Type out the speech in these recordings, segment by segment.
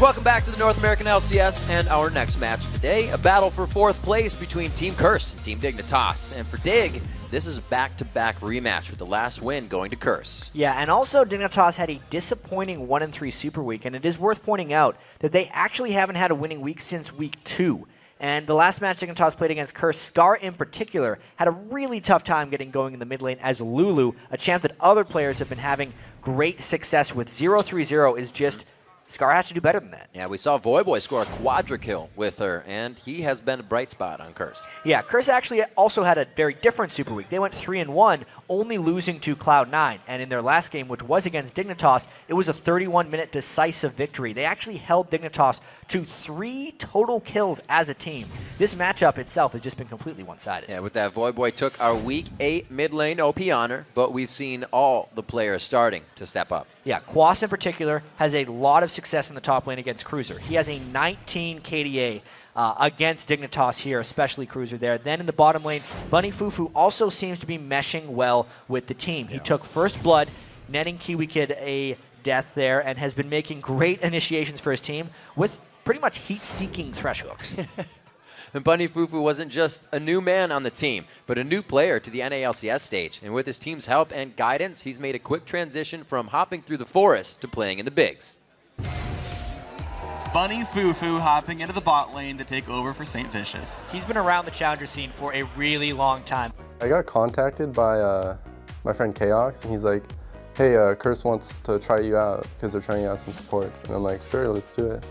Welcome back to the North American LCS and our next match of the day, a battle for 4th place between Team Curse and Team Dignitas. And for Dig, this is a back-to-back rematch with the last win going to Curse. Yeah, and also Dignitas had a disappointing 1-3 Super Week, and it is worth pointing out that they actually haven't had a winning week since week 2. And the last match Dignitas played against Curse, Scarra in particular, had a really tough time getting going in the mid lane as Lulu, a champ that other players have been having great success with. 0-3-0 is just... Scarra has to do better than that. Yeah, we saw Voyboy score a quadra kill with her, and he has been a bright spot on Curse. Yeah, Curse actually also had a very different Super Week. They went 3-1, only losing to Cloud9. And in their last game, which was against Dignitas, it was a 31-minute decisive victory. They actually held Dignitas to 3 total kills as a team. This matchup itself has just been completely one-sided. Yeah, with that, Voyboy took our Week 8 mid lane OP honor, but we've seen all the players starting to step up. Yeah, Quas in particular has a lot of success in the top lane against Cruiser. He has a 19 KDA against Dignitas here, especially Cruiser there. Then in the bottom lane, FuFuu also seems to be meshing well with the team. He took first blood, netting KiWiKiD a death there, and has been making great initiations for his team with pretty much heat-seeking Thresh hooks. And FuFuu wasn't just a new man on the team, but a new player to the NA LCS stage. And with his team's help and guidance, he's made a quick transition from hopping through the forest to playing in the bigs. FuFuu hopping into the bot lane to take over for St. Vicious. He's been around the challenger scene for a really long time. I got contacted by my friend Chaos, and he's like, hey, Curse wants to try you out because they're trying out some supports. And I'm like, sure, let's do it.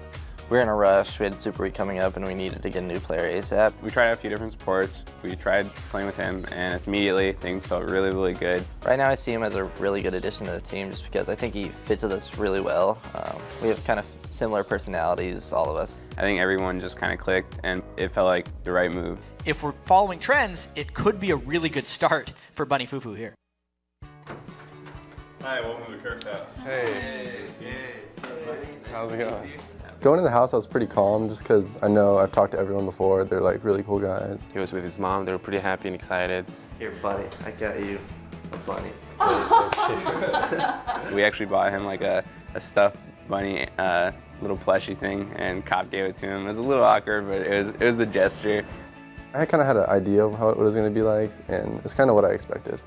We were in a rush, we had Super Week coming up, and we needed to get a new player ASAP. We tried out a few different supports. We tried playing with him, and immediately things felt really, really good. Right now I see him as a really good addition to the team just because I think he fits with us really well. We have kind of similar personalities, all of us. I think everyone just kind of clicked, and it felt like the right move. If we're following trends, it could be a really good start for FuFuu here. Hi, welcome to Kirk's house. Hey. How's it going? Going to the house, I was pretty calm just because I know I've talked to everyone before. They're like really cool guys. He was with his mom. They were pretty happy and excited. Here, buddy, I got you a bunny. We actually bought him like a stuffed bunny little plushie thing, and Cop gave it to him. It was a little awkward, but it was a gesture. I kind of had an idea of how it was going to be like, and it's kind of what I expected.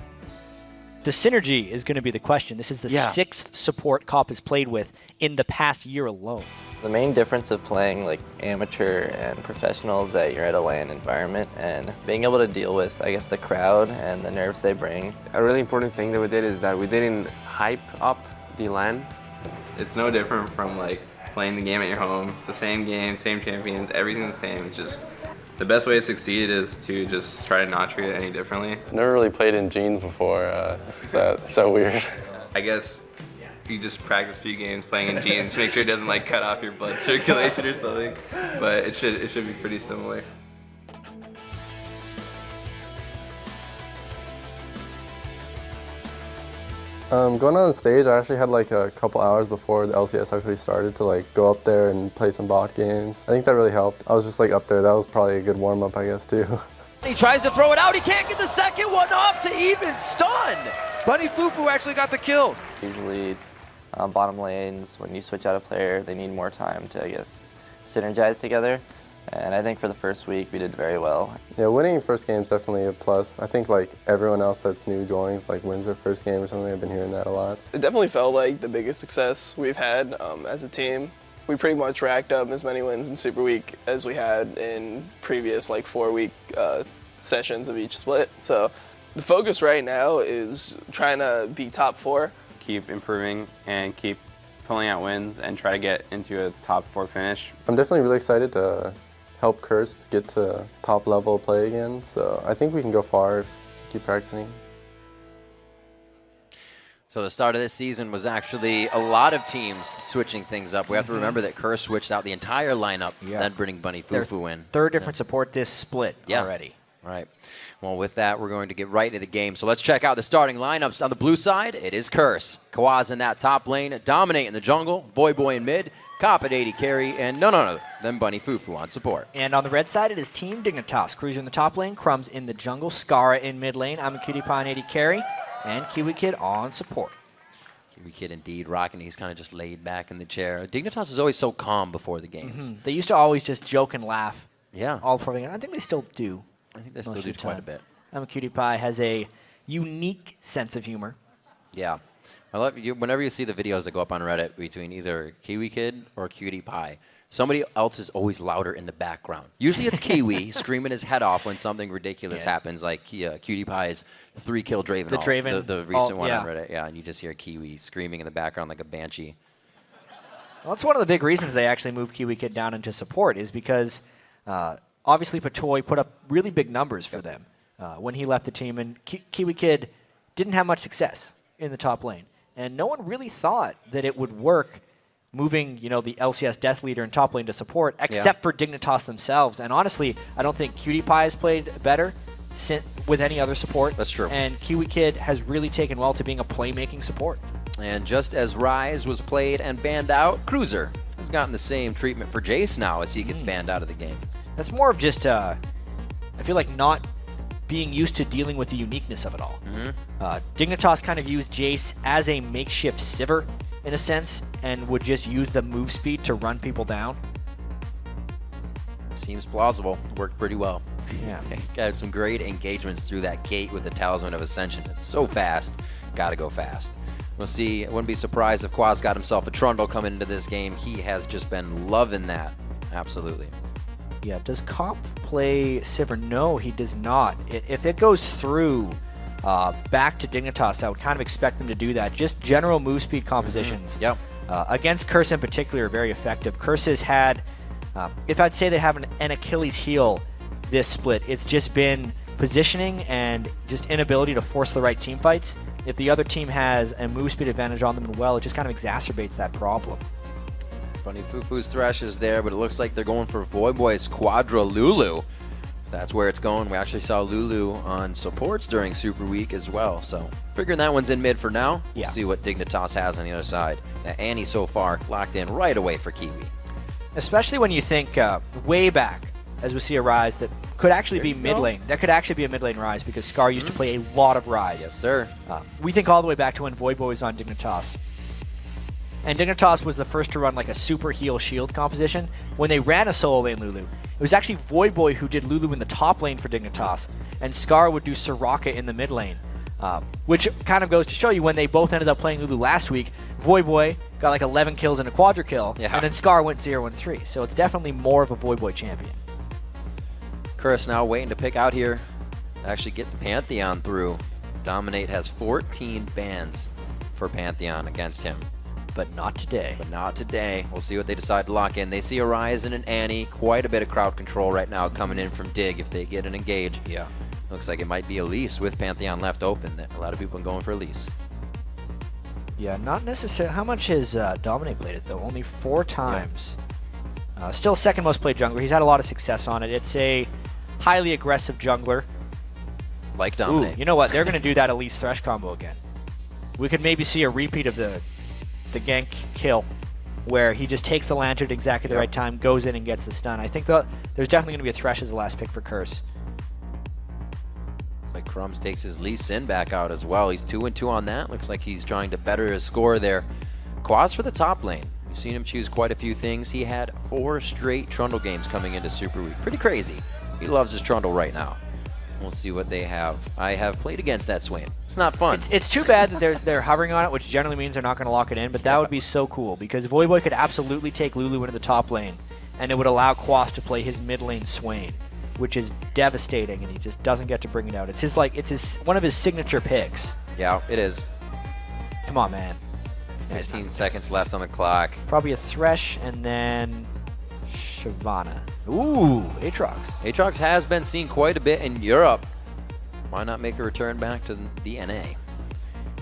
The synergy is going to be the question. This is the 6th support Cop has played with in the past year alone. The main difference of playing like amateur and professional is that you're at a LAN environment and being able to deal with, I guess, the crowd and the nerves they bring. A really important thing that we did is that we didn't hype up the LAN. It's no different from like playing the game at your home. It's the same game, same champions, everything's the same. It's just the best way to succeed is to just try to not treat it any differently. Never really played in jeans before, so weird. I guess you just practice a few games playing in jeans to make sure it doesn't like cut off your blood circulation or something. But it should be pretty similar. Going on stage, I actually had like a couple hours before the LCS actually started to like go up there and play some bot games. I think that really helped. I was just like up there. That was probably a good warm-up, I guess, too. He tries to throw it out. He can't get the second one off to even stun. FuFuu actually got the kill. Usually bottom lanes, when you switch out a player, they need more time to, I guess, synergize together. And I think for the first week, we did very well. Yeah, winning first game is definitely a plus. I think like everyone else that's new joins like wins their first game or something. I've been hearing that a lot. It definitely felt like the biggest success we've had as a team. We pretty much racked up as many wins in Super Week as we had in previous like 4-week sessions of each split. So the focus right now is trying to be top 4. Keep improving and keep pulling out wins and try to get into a top 4 finish. I'm definitely really excited to help Curse get to top level play again. So I think we can go far if we keep practicing. So the start of this season was actually a lot of teams switching things up. We have to remember that Curse switched out the entire lineup, then bringing FuFuu in. Third different support this split already. Right. Well, with that, we're going to get right into the game. So let's check out the starting lineups. On the blue side, it is Curse. Quas in that top lane, Dominate in the jungle, Voyboy in mid, Cop at 80 carry, and none other than FuFuu on support. And on the red side, it is Team Dignitas. Cruiser in the top lane, Crumbzz in the jungle, Scarra in mid lane, Imaqtpie on 80 carry, and KiWiKiD on support. KiWiKiD indeed rocking. He's kind of just laid back in the chair. Dignitas is always so calm before the games. They used to always just joke and laugh. Yeah. All before the game. I think they still do. I think they still do quite a bit. Imaqtpie has a unique sense of humor. Yeah. I love you. Whenever you see the videos that go up on Reddit between either KiWiKiD or QtPie, somebody else is always louder in the background. Usually it's Kiwi screaming his head off when something ridiculous happens, like QtPie's 3-kill Draven, the recent one on Reddit. Yeah, and you just hear Kiwi screaming in the background like a banshee. Well, that's one of the big reasons they actually moved KiWiKiD down into support is because obviously Patoy put up really big numbers for them when he left the team, and KiWiKiD didn't have much success in the top lane. And no one really thought that it would work moving, you know, the LCS death leader in top lane to support, except for Dignitas themselves. And honestly, I don't think QtPie has played better with any other support. That's true. And KiWiKiD has really taken well to being a playmaking support. And just as Ryze was played and banned out, Cruzer has gotten the same treatment for Jace now as he gets banned out of the game. That's more of just, I feel like, not being used to dealing with the uniqueness of it all. Dignitas kind of used Jace as a makeshift Sivir, in a sense, and would just use the move speed to run people down. Seems plausible. Worked pretty well. Yeah. Got some great engagements through that gate with the Talisman of Ascension. It's so fast. Gotta go fast. We'll see. I wouldn't be surprised if Quas got himself a Trundle coming into this game. He has just been loving that. Absolutely. Yeah, does Comp play Sivir? No, he does not. If it goes through back to Dignitas, I would kind of expect them to do that. Just general move speed compositions. Yep. Against Curse in particular are very effective. Curse has had, if I'd say they have an Achilles heel this split, it's just been positioning and just inability to force the right team fights. If the other team has a move speed advantage on them as well, it just kind of exacerbates that problem. Funny FuFuu's Thresh is there, but it looks like they're going for Voyboy's Quadra Lulu. That's where it's going. We actually saw Lulu on supports during Super Week as well, so figuring that one's in mid for now. Yeah. We'll see what Dignitas has on the other side. Annie so far locked in right away for Kiwi. Especially when you think way back, as we see a Ryze that could actually be mid lane. That could actually be a mid lane Ryze because Scarra used to play a lot of Ryze. Yes, sir. We think all the way back to when Voyboy was on Dignitas. And Dignitas was the first to run like a super heal shield composition. When they ran a solo lane Lulu, it was actually Voyboy who did Lulu in the top lane for Dignitas, and Scarra would do Soraka in the mid lane. Which kind of goes to show you when they both ended up playing Lulu last week, Voyboy got like 11 kills and a quadra kill, and then Scarra went 0-3. So it's definitely more of a Voyboy champion. Curse now waiting to pick out here, actually get the Pantheon through. Dominate has 14 bans for Pantheon against him. But not today. But not today. We'll see what they decide to lock in. They see a Ryze and an Annie. Quite a bit of crowd control right now coming in from Dig if they get an engage. Yeah. Looks like it might be Elise with Pantheon left open. A lot of people going for Elise. Yeah, not necessarily. How much has Dominate played it, though? Only 4 times. Yeah. Still second most played jungler. He's had a lot of success on it. It's a highly aggressive jungler. Like Dominate. Ooh, you know what? They're going to do that Elise Thresh combo again. We could maybe see a repeat of the gank kill where he just takes the lantern at exactly the right time, goes in and gets the stun. I think there's definitely going to be a Thresh as the last pick for Curse. Looks like Crumbzz takes his Lee Sin back out as well. He's 2-2 on that. Looks like he's trying to better his score there. Quas for the top lane. We've seen him choose quite a few things. He had 4 straight Trundle games coming into Super Week. Pretty crazy. He loves his Trundle right now. We'll see what they have. I have played against that Swain. It's not fun. It's too bad that they're hovering on it, which generally means they're not going to lock it in, but that would be so cool because Voyboy could absolutely take Lulu into the top lane, and it would allow Quas to play his mid lane Swain, which is devastating, and he just doesn't get to bring it out. It's one of his signature picks. Yeah, it is. Come on, man. 15 seconds left on the clock. Probably a Thresh and then Shyvana. Ooh, Aatrox. Aatrox has been seen quite a bit in Europe. Why not make a return back to the NA?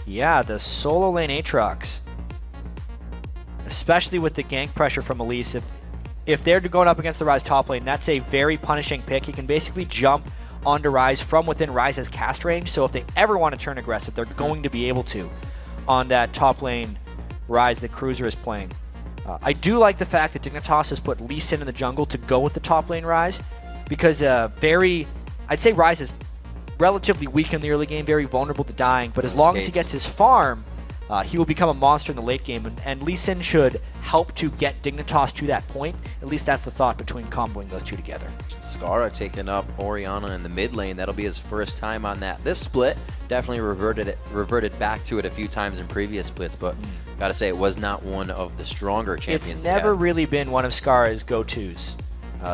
Yeah, the solo lane Aatrox. Especially with the gank pressure from Elise. If they're going up against the Ryze top lane, that's a very punishing pick. He can basically jump onto Ryze from within Ryze's cast range. So if they ever want to turn aggressive, they're going to be able to on that top lane Ryze that Cruzer is playing. I do like the fact that Dignitas has put Lee Sin in the jungle to go with the top lane Ryze because I'd say Ryze is relatively weak in the early game, very vulnerable to dying, but as long as he gets his farm, he will become a monster in the late game, and Lee Sin should help to get Dignitas to that point. At least that's the thought between comboing those two together. Scarra taking up Orianna in the mid lane. That'll be his first time on that. This split definitely reverted back to it a few times in previous splits, but gotta say it was not one of the stronger champions. It's never really been one of Scarra's go-tos.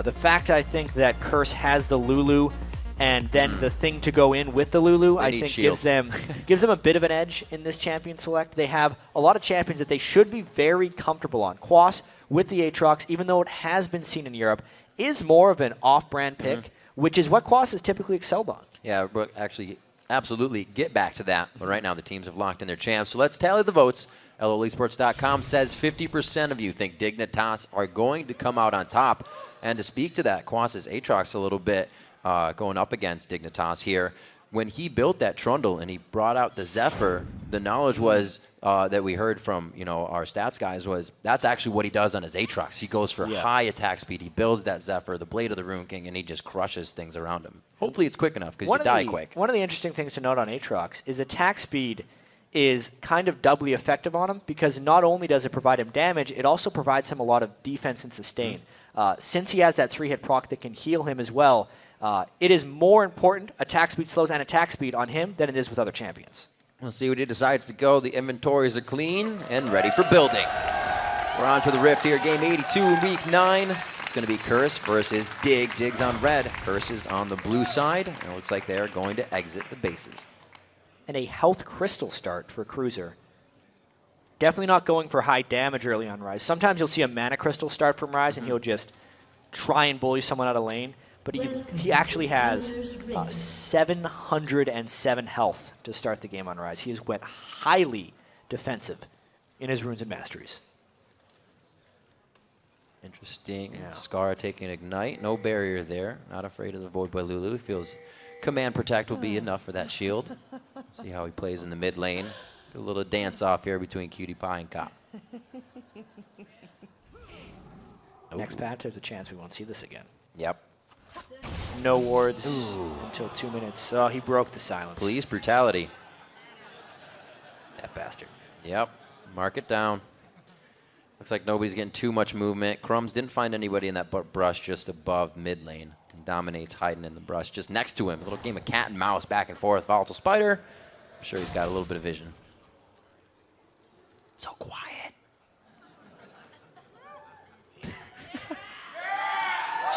The fact I think that Curse has the Lulu and then the thing to go in with the Lulu, I think gives them a bit of an edge in this champion select. They have a lot of champions that they should be very comfortable on. Quas with the Aatrox, even though it has been seen in Europe, is more of an off-brand pick, which is what Quas has typically excelled on. Yeah, but actually, absolutely get back to that. But right now, the teams have locked in their champs. So let's tally the votes. LOLesports.com says 50% of you think Dignitas are going to come out on top. And to speak to that, Quas's Aatrox a little bit going up against Dignitas here. When he built that Trundle and he brought out the Zephyr, the knowledge was that we heard from our stats guys was that's actually what he does on his Aatrox. He goes for high attack speed. He builds that Zephyr, the Blade of the Rune King, and he just crushes things around him. Hopefully it's quick enough because you die quick. One of the interesting things to note on Aatrox is attack speed is kind of doubly effective on him because not only does it provide him damage, it also provides him a lot of defense and sustain. Since he has that 3-hit proc that can heal him as well, it is more important attack speed slows and attack speed on him than it is with other champions. We'll see what he decides to go. The inventories are clean and ready for building. We're on to the Rift here. Game 82 in week 9. It's going to be Curse versus Dig. Dig's on red. Curse is on the blue side. And it looks like they're going to exit the bases. And a health crystal start for Cruiser. Definitely not going for high damage early on Ryze. Sometimes you'll see a mana crystal start from Ryze and he'll just try and bully someone out of lane. But he actually has 707 health to start the game on Ryze. He has went highly defensive in his runes and masteries. Interesting. Yeah. Scarra taking Ignite. No barrier there. Not afraid of the Voyboy Lulu. He feels Command Protect will be enough for that shield. See how he plays in the mid lane. Do a little dance off here between QtPie and Cop. Next patch, there's a chance we won't see this again. Yep. No wards until 2 minutes. Oh, he broke the silence. Police brutality. That bastard. Yep. Mark it down. Looks like nobody's getting too much movement. Crumbzz didn't find anybody in that brush just above mid lane. And Dominate's hiding in the brush just next to him. A little game of cat and mouse back and forth. Volatile Spider. I'm sure he's got a little bit of vision. So quiet.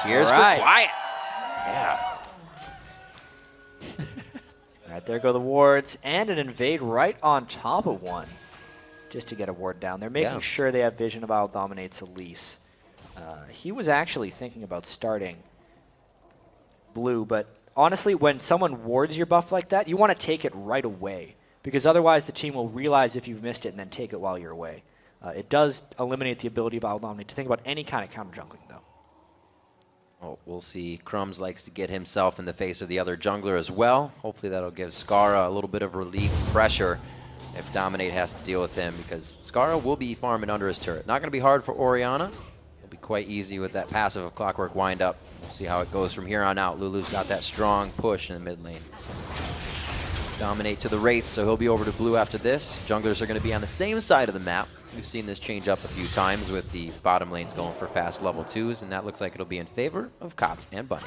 Cheers for quiet. Yeah. All right, there go the wards. And an invade right on top of one. Just to get a ward down. They're making sure they have vision of IWillDominate's Elise. He was actually thinking about starting blue, but honestly, when someone wards your buff like that, you want to take it right away. Because otherwise the team will realize if you've missed it and then take it while you're away. It does eliminate the ability of IWillDominate to think about any kind of counter jungling, though. Oh, we'll see. Crumbzz likes to get himself in the face of the other jungler as well. Hopefully that'll give Scarra a little bit of relief pressure if Dominate has to deal with him, because Scarra will be farming under his turret. Not going to be hard for Orianna. It'll be quite easy with that passive of Clockwork Wind-Up. We'll see how it goes from here on out. Lulu's got that strong push in the mid lane. Dominate to the Wraith, so he'll be over to blue after this. Junglers are going to be on the same side of the map. We've seen this change up a few times with the bottom lanes going for fast level 2s, and that looks like it'll be in favor of Cop and Bunny.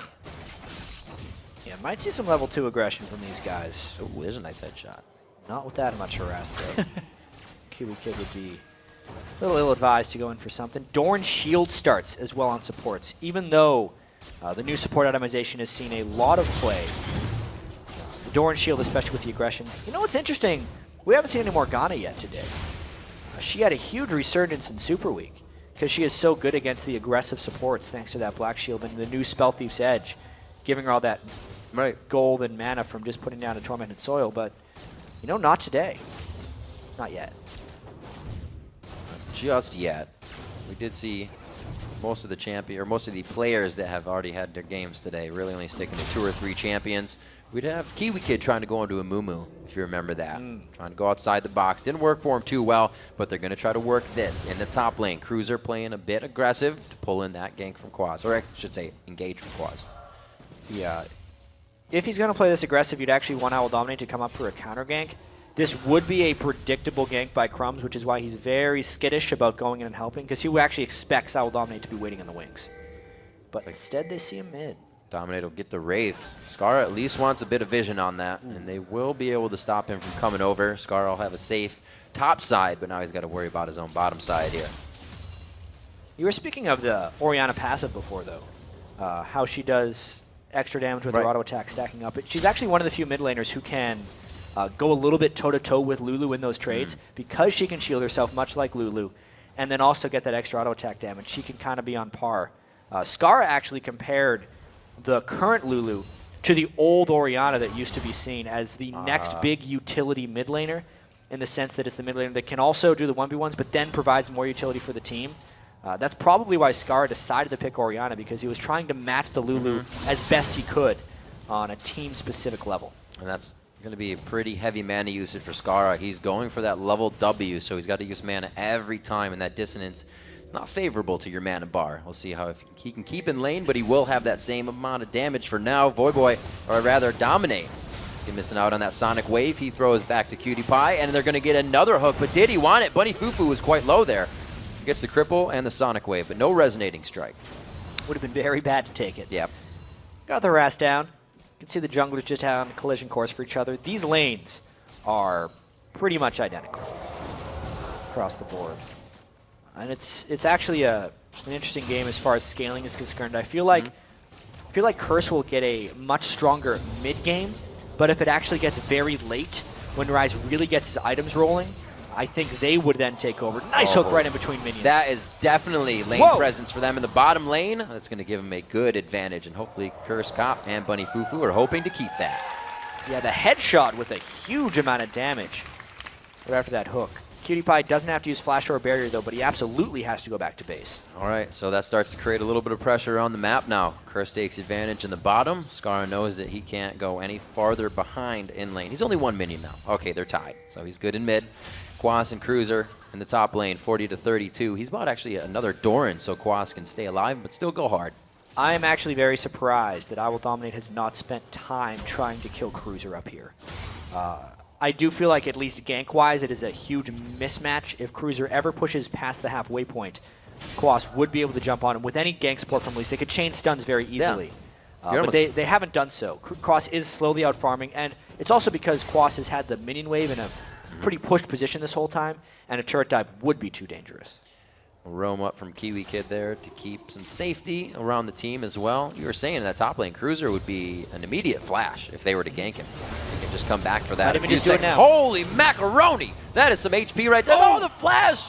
Yeah, might see some level 2 aggression from these guys. Oh, there's a nice headshot. Not with that much harass, though. KiWiKiD would be a little ill-advised to go in for something. Dorn shield starts as well on supports, even though the new support itemization has seen a lot of play. The Dorn shield, especially with the aggression. You know what's interesting? We haven't seen any Morgana yet today. She had a huge resurgence in Super Week because she is so good against the aggressive supports thanks to that Black Shield and the new Spell Thief's Edge, giving her all that gold and mana from just putting down a Tormented Soil, but you know, not today. Not yet. Just yet. We did see most of the players that have already had their games today really only sticking to 2 or 3 champions. We'd have KiWiKiD trying to go into a Mumu, if you remember that. Trying to go outside the box. Didn't work for him too well, but they're going to try to work this in the top lane. Cruiser playing a bit aggressive to pull in that gank from Quas, or I should say engage from Quas. Yeah. If he's going to play this aggressive, you'd actually want IWillDominate to come up for a counter gank. This would be a predictable gank by Crumbzz, which is why he's very skittish about going in and helping, because he actually expects IWillDominate to be waiting in the wings. But instead, they see him mid. Dominate will get the Wraiths. Scarra at least wants a bit of vision on that, and they will be able to stop him from coming over. Scarra will have a safe top side, but now he's got to worry about his own bottom side here. You were speaking of the Orianna passive before, though. How she does extra damage with her auto attack stacking up. She's actually one of the few mid laners who can go a little bit toe-to-toe with Lulu in those trades because she can shield herself, much like Lulu, and then also get that extra auto attack damage. She can kind of be on par. Scarra actually compared the current Lulu to the old Orianna that used to be seen as the next big utility mid laner, in the sense that it's the mid laner that can also do the 1v1s, but then provides more utility for the team. That's probably why Scarra decided to pick Orianna, because he was trying to match the Lulu as best he could on a team-specific level. And that's going to be a pretty heavy mana usage for Scarra. He's going for that level W, so he's got to use mana every time, and that dissonance is not favorable to your mana bar. We'll see how if he can keep in lane, but he will have that same amount of damage for now. Voyboy, or rather Dominate, he's missing out on that Sonic Wave. He throws back to IMaqtpie, and they're going to get another hook, but did he want it? Bunny FuFuu was quite low there. Gets the cripple and the Sonic Wave, but no resonating strike. Would have been very bad to take it. Yep. Got the harass down. You can see the junglers just on collision course for each other. These lanes are pretty much identical across the board. And it's actually an interesting game as far as scaling is concerned. I feel like Curse will get a much stronger mid game, but if it actually gets very late, when Ryze really gets his items rolling, I think they would then take over. Nice hook right in between minions. That is definitely lane presence for them in the bottom lane. That's going to give them a good advantage, and hopefully Curse Cop and Bunny FuFuu are hoping to keep that. Yeah, the headshot with a huge amount of damage right after that hook. IMaqtpie doesn't have to use flash or barrier, though, but he absolutely has to go back to base. All right, so that starts to create a little bit of pressure on the map now. Curse takes advantage in the bottom. Scarra knows that he can't go any farther behind in lane. He's only one minion now. Okay, they're tied, so he's good in mid. Quas and Cruiser in the top lane, 40-32. He's bought actually another Doran so Quas can stay alive, but still go hard. I am actually very surprised that IWillDominate has not spent time trying to kill Cruiser up here. I do feel like, at least gank-wise, it is a huge mismatch. If Cruiser ever pushes past the halfway point, Quas would be able to jump on him. With any gank support from Elise, they could chain stuns very easily. But they haven't done so. Quas is slowly out-farming, and it's also because Quas has had the minion wave in a pretty pushed position this whole time, and a turret dive would be too dangerous. We'll roam up from KiWiKiD there to keep some safety around the team as well. You were saying in that top lane, Cruiser would be an immediate flash if they were to gank him. He can just come back for that. Even just do it now. Holy macaroni! That is some HP right there. Oh, the flash!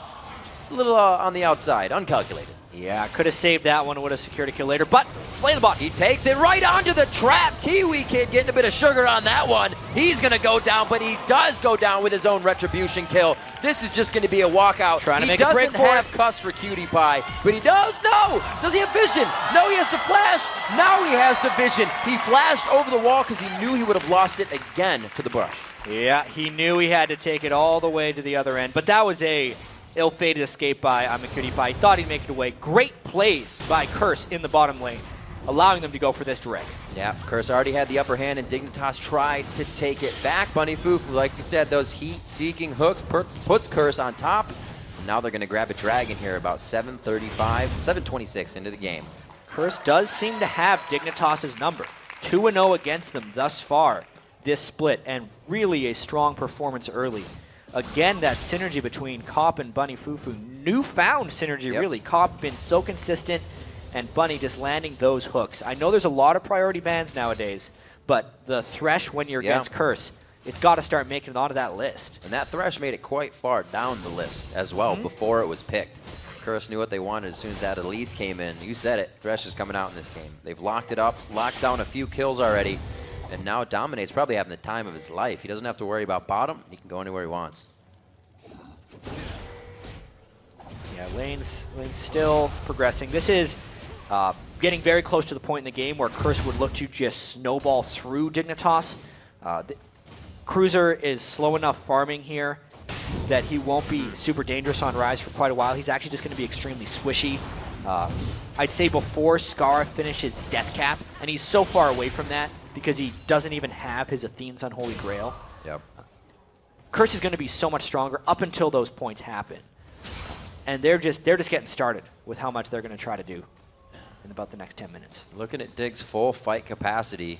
Just a little on the outside, uncalculated. Yeah, could have saved that one, would have secured a kill later, but play the bot. He takes it right onto the trap. KiWiKiD getting a bit of sugar on that one. He's going to go down, but he does go down with his own retribution kill. This is just going to be a walkout. Trying to make a break for it. He doesn't have cuss for IMaqtpie, but he does. No! Does he have vision? No, he has the flash. Now he has the vision. He flashed over the wall because he knew he would have lost it again to the brush. Yeah, he knew he had to take it all the way to the other end, but that was a ill-fated escape by IMaqtpie. He thought he'd make it away. Great plays by Curse in the bottom lane, allowing them to go for this direct. Yeah, Curse already had the upper hand, and Dignitas tried to take it back. Bunny FuFuu, like you said, those heat-seeking hooks puts Curse on top. And now they're going to grab a dragon here about 7:26 into the game. Curse does seem to have Dignitas' number. 2-0 against them thus far this split, and really a strong performance early. Again, that synergy between Cop and Bunny FuFuu. Newfound synergy, really. Cop been so consistent, and Bunny just landing those hooks. I know there's a lot of priority bans nowadays, but the Thresh when you're against Curse, it's got to start making it onto that list. And that Thresh made it quite far down the list as well before it was picked. Curse knew what they wanted as soon as that Elise came in. You said it. Thresh is coming out in this game. They've locked it up, locked down a few kills already. And now Dominate's probably having the time of his life. He doesn't have to worry about bottom. He can go anywhere he wants. Yeah, lane's still progressing. This is getting very close to the point in the game where Curse would look to just snowball through Dignitas. Cruiser is slow enough farming here that he won't be super dangerous on Ryze for quite a while. He's actually just going to be extremely squishy. I'd say before Scarra finishes Death Cap, and he's so far away from that because he doesn't even have his Athene's Unholy Grail. Yep. Curse is going to be so much stronger up until those points happen. And they're just getting started with how much they're going to try to do in about the next 10 minutes. Looking at Dig's full fight capacity,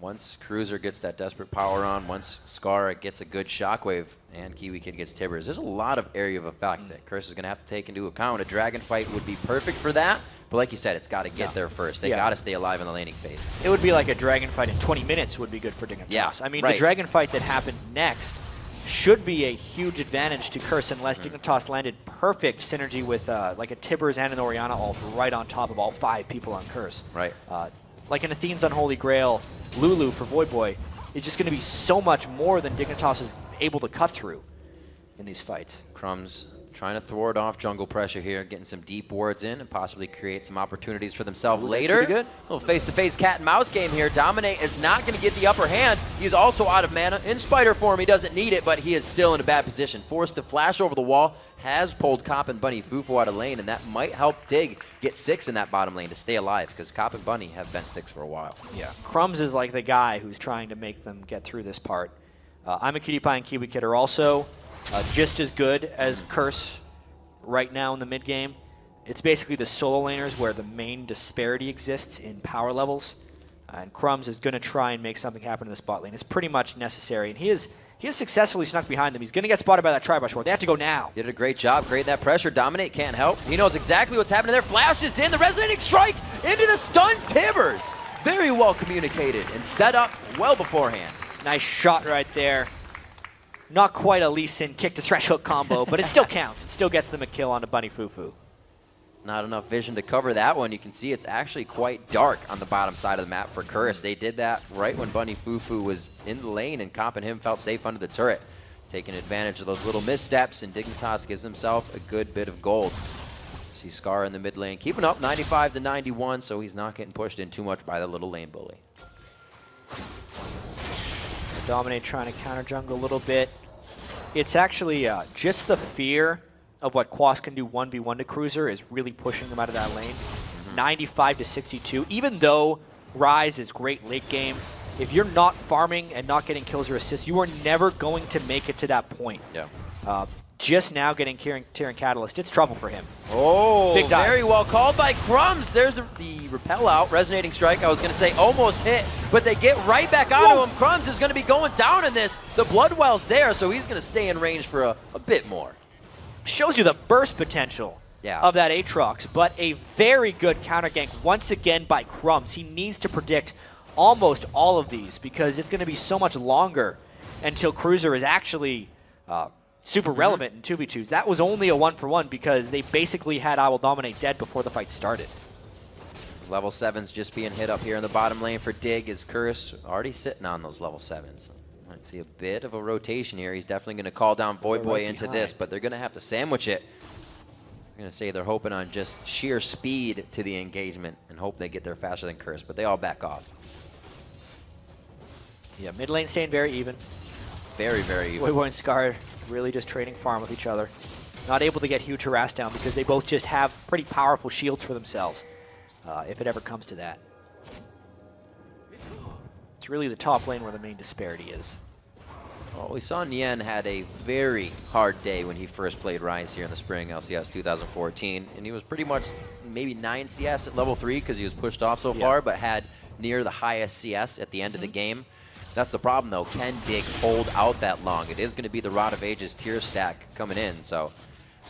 once Cruiser gets that desperate power on, once Scarra gets a good shockwave, and KiWiKiD gets Tibbers, there's a lot of area of effect that Curse is going to have to take into account. A dragon fight would be perfect for that, but like you said, it's got to get there first. They got to stay alive in the laning phase. It would be like a dragon fight in 20 minutes would be good for Dignitas. Yeah, I mean, the dragon fight that happens next should be a huge advantage to Curse unless Dignitas landed perfect synergy with like a Tibbers and an Orianna ult right on top of all 5 people on Curse. Right. Like an Athene's Unholy Grail, Lulu for Voyboy is just going to be so much more than Dignitas is able to cut through in these fights. Crumbzz trying to thwart off jungle pressure here, getting some deep wards in and possibly create some opportunities for themselves later. Good. A little face-to-face cat and mouse game here. Dominate is not going to get the upper hand. He's also out of mana. In spider form, he doesn't need it, but he is still in a bad position. Forced to flash over the wall, has pulled Cop and Bunny FuFuu out of lane, and that might help Dig get 6 in that bottom lane to stay alive, because Cop and Bunny have been 6 for a while. Yeah, Crumbzz is like the guy who's trying to make them get through this part. Imaqtpie and KiWiKiD are also just as good as Curse right now in the mid game. It's basically the solo laners where the main disparity exists in power levels, and Crumbzz is going to try and make something happen in the spot lane. It's pretty much necessary, and he has successfully snuck behind them. He's going to get spotted by that Tribush ward. They have to go now. Did a great job creating that pressure. Dominate can't help. He knows exactly what's happening there. Flashes in the resonating strike into the stunned Tibbers. Very well communicated and set up well beforehand. Nice shot right there. Not quite a Elise kick to Thresh hook combo, but it still counts. It still gets them a kill onto Bunny FuFuu. Not enough vision to cover that one. You can see it's actually quite dark on the bottom side of the map for Curse. They did that right when Bunny FuFuu was in the lane, and Cop and him felt safe under the turret. Taking advantage of those little missteps, and Dignitas gives himself a good bit of gold. See Scarra in the mid lane, keeping up 95 to 91, so he's not getting pushed in too much by the little lane bully. Dominate trying to counter jungle a little bit. It's actually just the fear of what Quas can do 1v1 to Cruiser is really pushing them out of that lane. 95 to 62. Even though Ryze is great late game, if you're not farming and not getting kills or assists, you are never going to make it to that point. Yeah. Just now getting Tyrion Catalyst, it's trouble for him. Oh, Big dive. Very well called by Crumbzz. There's the repel out, resonating strike. I was going to say almost hit, but they get right back onto him. Crumbzz is going to be going down in this. The Bloodwell's there, so he's going to stay in range for a bit more. Shows you the burst potential of that Aatrox, but a very good counter gank once again by Crumbzz. He needs to predict almost all of these because it's going to be so much longer until Cruiser is actually super relevant in 2v2s. That was only a 1-for-1 because they basically had IWillDominate dead before the fight started. Level 7's just being hit up here in the bottom lane for Dig. Is Curse already sitting on those level 7s? Let's see a bit of a rotation here. He's definitely going to call down Voyboy into this, but they're going to have to sandwich it. I'm going to say they're hoping on just sheer speed to the engagement and hope they get there faster than Curse, but they all back off. Yeah, mid lane staying very even. Very, very even. Voyboy and Scarra really just trading farm with each other. Not able to get huge harass down because they both just have pretty powerful shields for themselves, if it ever comes to that. It's really the top lane where the main disparity is. Well, we saw Nguyen had a very hard day when he first played Ryze here in the spring LCS 2014, and he was pretty much maybe 9 CS at level 3 because he was pushed off so far, but had near the highest CS at the end of the game. That's the problem, though. Can Dig hold out that long? It is going to be the Rod of Ages tier stack coming in, so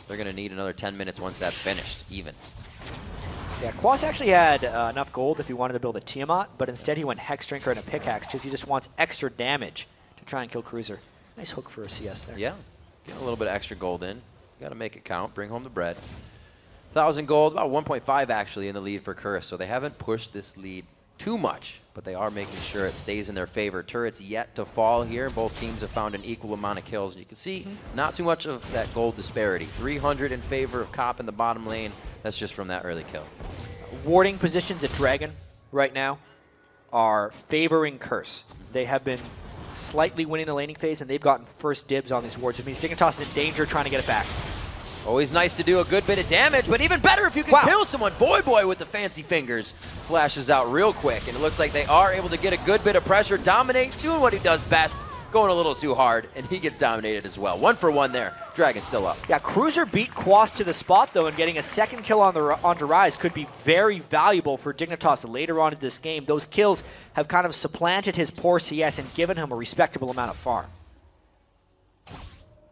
they're going to need another 10 minutes once that's finished, even. Yeah, Quas actually had enough gold if he wanted to build a Tiamat, but instead he went Hex Drinker and a Pickaxe because he just wants extra damage to try and kill Cruiser. Nice hook for a CS there. Yeah, get a little bit of extra gold in. Got to make it count, bring home the bread. 1,000 gold, about 1.5 actually in the lead for Curse, so they haven't pushed this lead too much, but they are making sure it stays in their favor. Turret's yet to fall here. Both teams have found an equal amount of kills, and you can see not too much of that gold disparity. 300 in favor of Cop in the bottom lane. That's just from that early kill. Warding positions at Dragon right now are favoring Curse. They have been slightly winning the laning phase, and they've gotten first dibs on these wards. It means Dignitas is in danger trying to get it back. Always nice to do a good bit of damage, but even better if you can kill someone. Voyboy with the fancy fingers flashes out real quick, and it looks like they are able to get a good bit of pressure. Dominate doing what he does best, going a little too hard, and he gets dominated as well. 1 for 1 there. Dragon's still up. Yeah, Cruiser beat Quas to the spot, though, and getting a second kill onto Ryze could be very valuable for Dignitas later on in this game. Those kills have kind of supplanted his poor CS and given him a respectable amount of farm.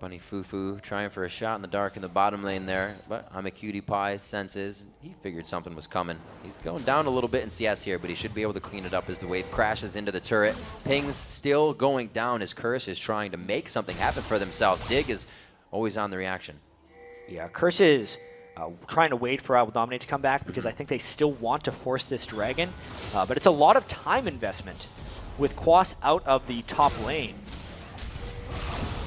Bunny FuFuu trying for a shot in the dark in the bottom lane there, but Imaqtpie senses he figured something was coming. He's going down a little bit in CS here, but he should be able to clean it up as the wave crashes into the turret. Ping's still going down as Curse is trying to make something happen for themselves. Dig is always on the reaction. Yeah, Curse is trying to wait for IWillDominate to come back because I think they still want to force this Dragon, but it's a lot of time investment with Quas out of the top lane.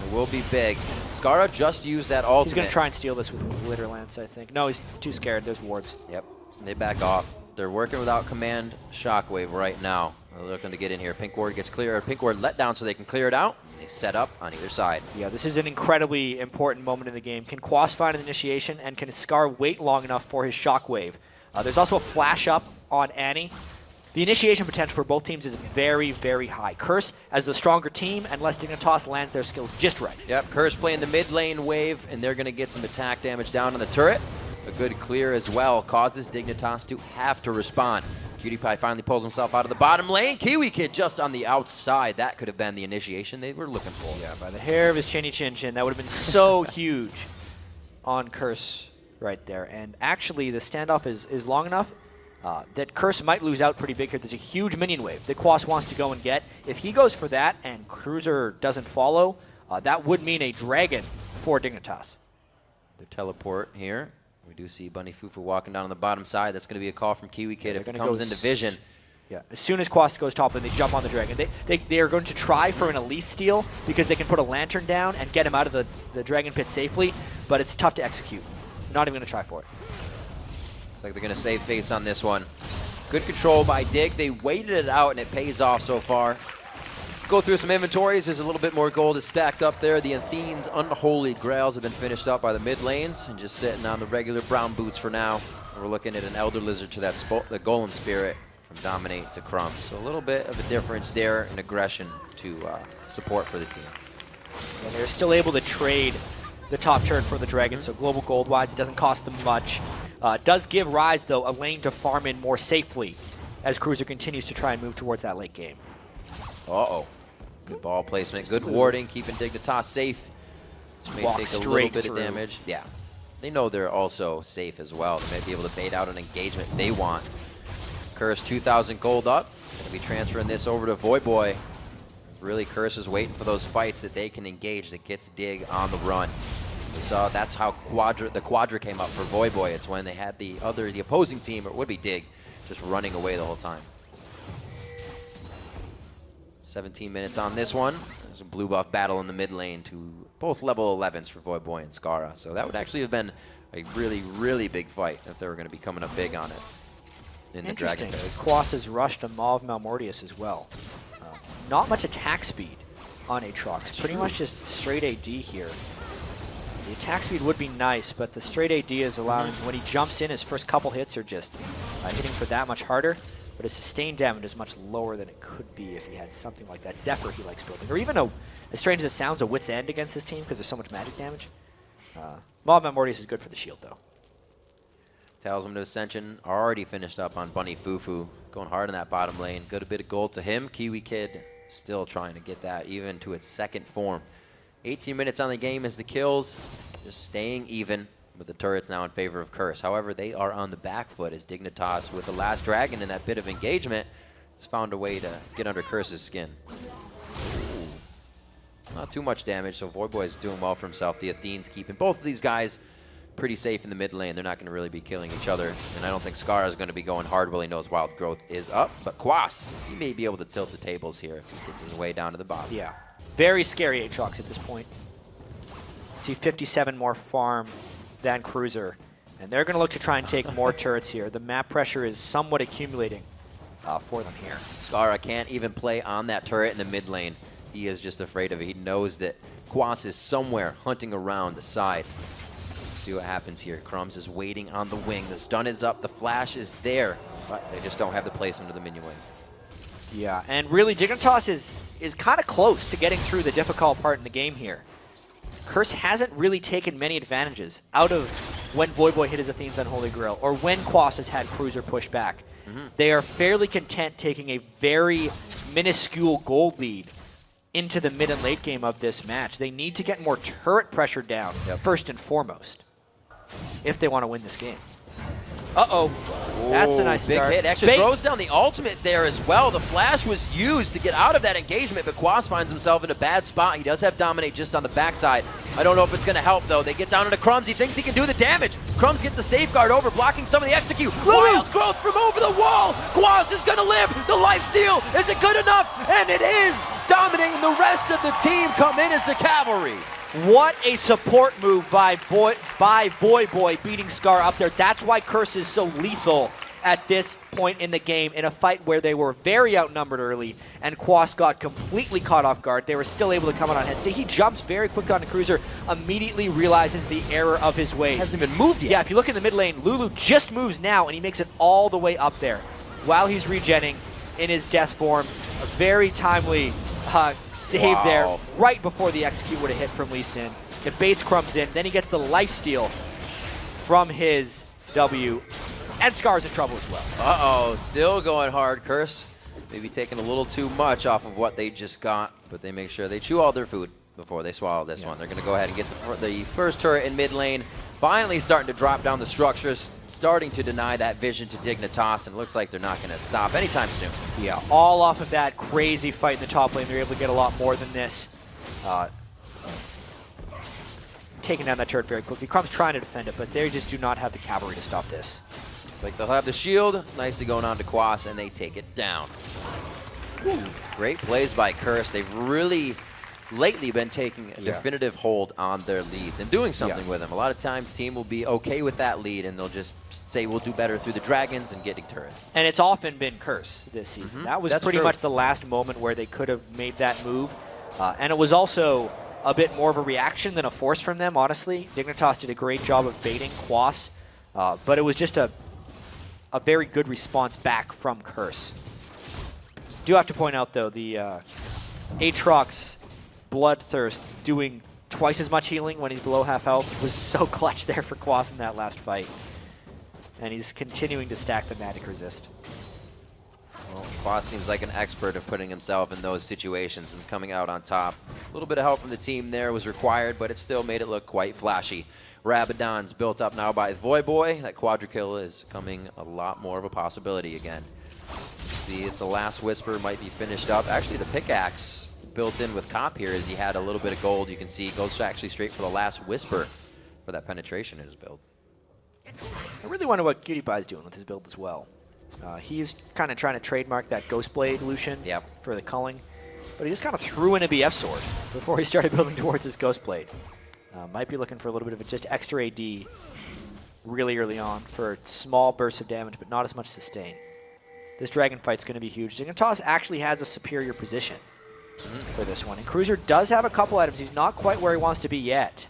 It will be big. Scarra just used that ultimate. He's going to try and steal this with Glitter Lance, I think. No, he's too scared. There's wards. Yep, they back off. They're working without command Shockwave right now. They're looking to get in here. Pink ward gets clear. Pink ward let down so they can clear it out. They set up on either side. Yeah, this is an incredibly important moment in the game. Can Quas find an initiation, and can Scarra wait long enough for his Shockwave? There's also a flash up on Annie. The initiation potential for both teams is very, very high. Curse as the stronger team, unless Dignitas lands their skills just right. Yep, Curse playing the mid lane wave, and they're going to get some attack damage down on the turret. A good clear as well causes Dignitas to have to respond. Imaqtpie finally pulls himself out of the bottom lane. KiWiKiD just on the outside. That could have been the initiation they were looking for. Yeah, by the hair of his chinny chin chin. That would have been so huge on Curse right there. And actually, the standoff is long enough that Curse might lose out pretty big here. There's a huge minion wave that Quas wants to go and get. If he goes for that and Cruiser doesn't follow, that would mean a Dragon for Dignitas. The teleport here. We do see Bunny FuFuu walking down on the bottom side. That's going to be a call from KiWiKiD if it comes into vision. Yeah, as soon as Quas goes top, then they jump on the Dragon. They are going to try for an Elise steal because they can put a Lantern down and get him out of the Dragon Pit safely, but it's tough to execute. Not even going to try for it. Looks like they're going to save face on this one. Good control by Dig. They waited it out, and it pays off so far. Go through some inventories. There's a little bit more gold is stacked up there. The Athene's unholy grails have been finished up by the mid lanes and just sitting on the regular brown boots for now. We're looking at an Elder Lizard to the Golem Spirit from Dominate to Crumbzz. So a little bit of a difference there in aggression to support for the team. And they're still able to trade the top turret for the Dragon, so global gold-wise, it doesn't cost them much. Does give Ryze, though, a lane to farm in more safely as Cruiser continues to try and move towards that late game. Uh-oh. Good ball placement, good warding, keeping Dignitas safe. Which may take a little bit of damage. Yeah. They know they're also safe as well. They might be able to bait out an engagement they want. Curse 2,000 gold up. Gonna be transferring this over to Voyboy. Really, Curse is waiting for those fights that they can engage that gets Dig on the run. We saw that's how the Quadra came up for Voyboy. It's when they had the opposing team, or it would be Dig, just running away the whole time. 17 minutes on this one. There's a blue buff battle in the mid lane to both level 11s for Voyboy and Scarra. So that would actually have been a really, really big fight if they were going to be coming up big on it in the Dragon Pit. Quas has rushed a Mauve Malmortius as well. Not much attack speed on Aatrox. Pretty much just straight AD here. The attack speed would be nice, but the straight AD is allowing, when he jumps in, his first couple hits are just hitting for that much harder. But his sustained damage is much lower than it could be if he had something like that Zephyr he likes building. Or even, as strange as it sounds, a Wit's End against this team because there's so much magic damage. Mauve Malmortius is good for the shield, though. Talisman to Ascension already finished up on Bunny FuFuu. Going hard in that bottom lane. Good a bit of gold to him. KiWiKiD still trying to get that even to its second form. 18 minutes on the game as the kills just staying even, with the turrets now in favor of Curse. However, they are on the back foot as Dignitas, with the last Dragon and that bit of engagement, has found a way to get under Curse's skin. Ooh. Not too much damage, so Voyboy is doing well for himself. The Athene's keeping both of these guys pretty safe in the mid lane. They're not going to really be killing each other, and I don't think Scarra is going to be going hard while he knows Wild Growth is up. But Quas, he may be able to tilt the tables here if he gets his way down to the bottom. Yeah, very scary Aatrox at this point. See 57 more farm than Cruiser, and they're going to look to try and take more turrets here. The map pressure is somewhat accumulating for them here. Scarra can't even play on that turret in the mid lane. He is just afraid of it. He knows that Quas is somewhere hunting around the side. Let's see what happens here. Crumbzz is waiting on the wing. The stun is up. The flash is there, but they just don't have the placement of the minion wave. Yeah, and really Dignitas is is kind of close to getting through the difficult part in the game here. Curse hasn't really taken many advantages out of when Voyboy hit his Athene's Unholy Grail or when Quas has had Cruiser push back. They are fairly content taking a very minuscule gold lead into the mid and late game of this match. They need to get more turret pressure down, first and foremost, if they want to win this game. Uh-oh. That's a nice start. Big hit. Actually throws down the ultimate there as well. The flash was used to get out of that engagement, but Quas finds himself in a bad spot. He does have Dominate just on the backside. I don't know if it's going to help, though. They get down into Crumbzz. He thinks he can do the damage. Crumbzz gets the safeguard over, blocking some of the execute. Wild growth from over the wall. Quas is going to live. The lifesteal. Is it good enough? And it is. Dominating the rest of the team come in as the cavalry. What a support move by Voyboy beating Scarra up there. That's why Curse is so lethal at this point in the game in a fight where they were very outnumbered early and Quas got completely caught off guard. They were still able to come out on head. See, he jumps very quick on the Cruiser, immediately realizes the error of his ways. Hasn't even moved yet. Yeah, if you look in the mid lane, Lulu just moves now and he makes it all the way up there while he's regenning in his death form. A very timely save there right before the execute would have hit from Lucian. It baits Crumbzz in, then he gets the lifesteal from his W, and Scarra's in trouble as well. Uh-oh, still going hard, Curse. Maybe taking a little too much off of what they just got, but they make sure they chew all their food before they swallow this one. They're going to go ahead and get the first turret in mid lane. Finally starting to drop down the structures, starting to deny that vision to Dignitas, and it looks like they're not going to stop anytime soon. Yeah, all off of that crazy fight in the top lane. They're able to get a lot more than this. Taking down that turret very quickly. Crumbzz trying to defend it, but they just do not have the cavalry to stop this. It's like they'll have the shield, nicely going on to Quas, and they take it down. Ooh. Great plays by Curse. They've really lately been taking a definitive hold on their leads and doing something with them. A lot of times team will be okay with that lead and they'll just say we'll do better through the dragons and getting turrets. And it's often been Curse this season. That was pretty much the last moment where they could have made that move. And it was also a bit more of a reaction than a force from them, honestly. Dignitas did a great job of baiting Quas, but it was just a very good response back from Curse. Do have to point out, though, the Aatrox Bloodthirst doing twice as much healing when he's below half health was so clutch there for Quas in that last fight. And he's continuing to stack the magic resist. Well, Quas seems like an expert of putting himself in those situations and coming out on top. A little bit of help from the team there was required, but it still made it look quite flashy. Rabadon's built up now by Voyboy. That quadra kill is coming a lot more of a possibility again. See if the last Whisper might be finished up. Actually, the pickaxe built in with Cop here is he had a little bit of gold. You can see he goes actually straight for the last Whisper for that penetration in his build. I really wonder what KiWiKiD is doing with his build as well. He's kind of trying to trademark that Ghostblade Lucian for the culling, but he just kind of threw in a BF sword before he started building towards his Ghostblade. Might be looking for a little bit of just extra AD really early on for small bursts of damage, but not as much sustain. This dragon fight's going to be huge. Dignitas actually has a superior position for this one. And Cruiser does have a couple items. He's not quite where he wants to be yet.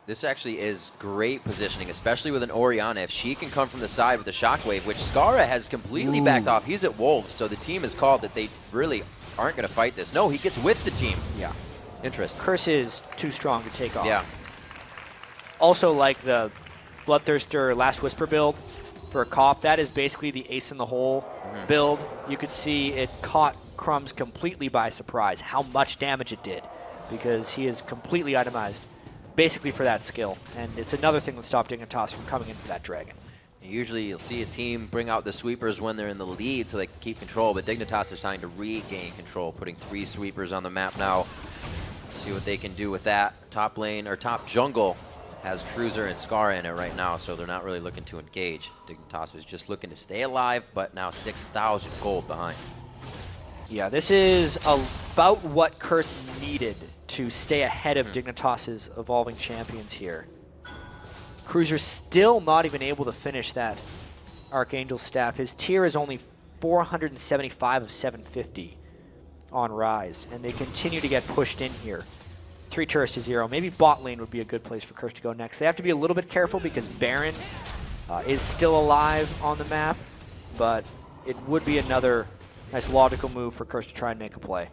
This actually is great positioning, especially with an Orianna. If she can come from the side with the shockwave, which Scarra has completely backed off. He's at Wolves, so the team has called that they really aren't going to fight this. No, he gets with the team. Yeah. Interesting. Curse is too strong to take off. Yeah. Also, like the Bloodthirster Last Whisper build for a Cop, that is basically the ace in the hole build. You could see it caught Crumbzz completely by surprise how much damage it did, because he is completely itemized basically for that skill. And it's another thing that stopped Dignitas from coming in for that dragon. Usually you'll see a team bring out the sweepers when they're in the lead so they can keep control, but Dignitas is trying to regain control, putting 3 sweepers on the map now. See what they can do with that. Top lane, or top jungle, has Cruiser and Scarra in it right now, so they're not really looking to engage. Dignitas is just looking to stay alive, but now 6,000 gold behind. Yeah, this is about what Curse needed to stay ahead of Dignitas's evolving champions here. Cruiser's still not even able to finish that Archangel staff. His tier is only 475 of 750 on Ryze, and they continue to get pushed in here. 3 turrets to 0. Maybe bot lane would be a good place for Curse to go next. They have to be a little bit careful because Baron is still alive on the map, but it would be another nice logical move for Curse to try and make a play.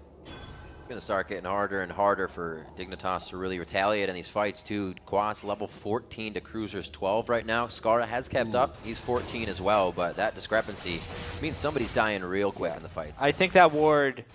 It's going to start getting harder and harder for Dignitas to really retaliate in these fights, too. Quas level 14 to Cruzer's 12 right now. Scarra has kept up. He's 14 as well, but that discrepancy means somebody's dying real quick in the fights. I think that ward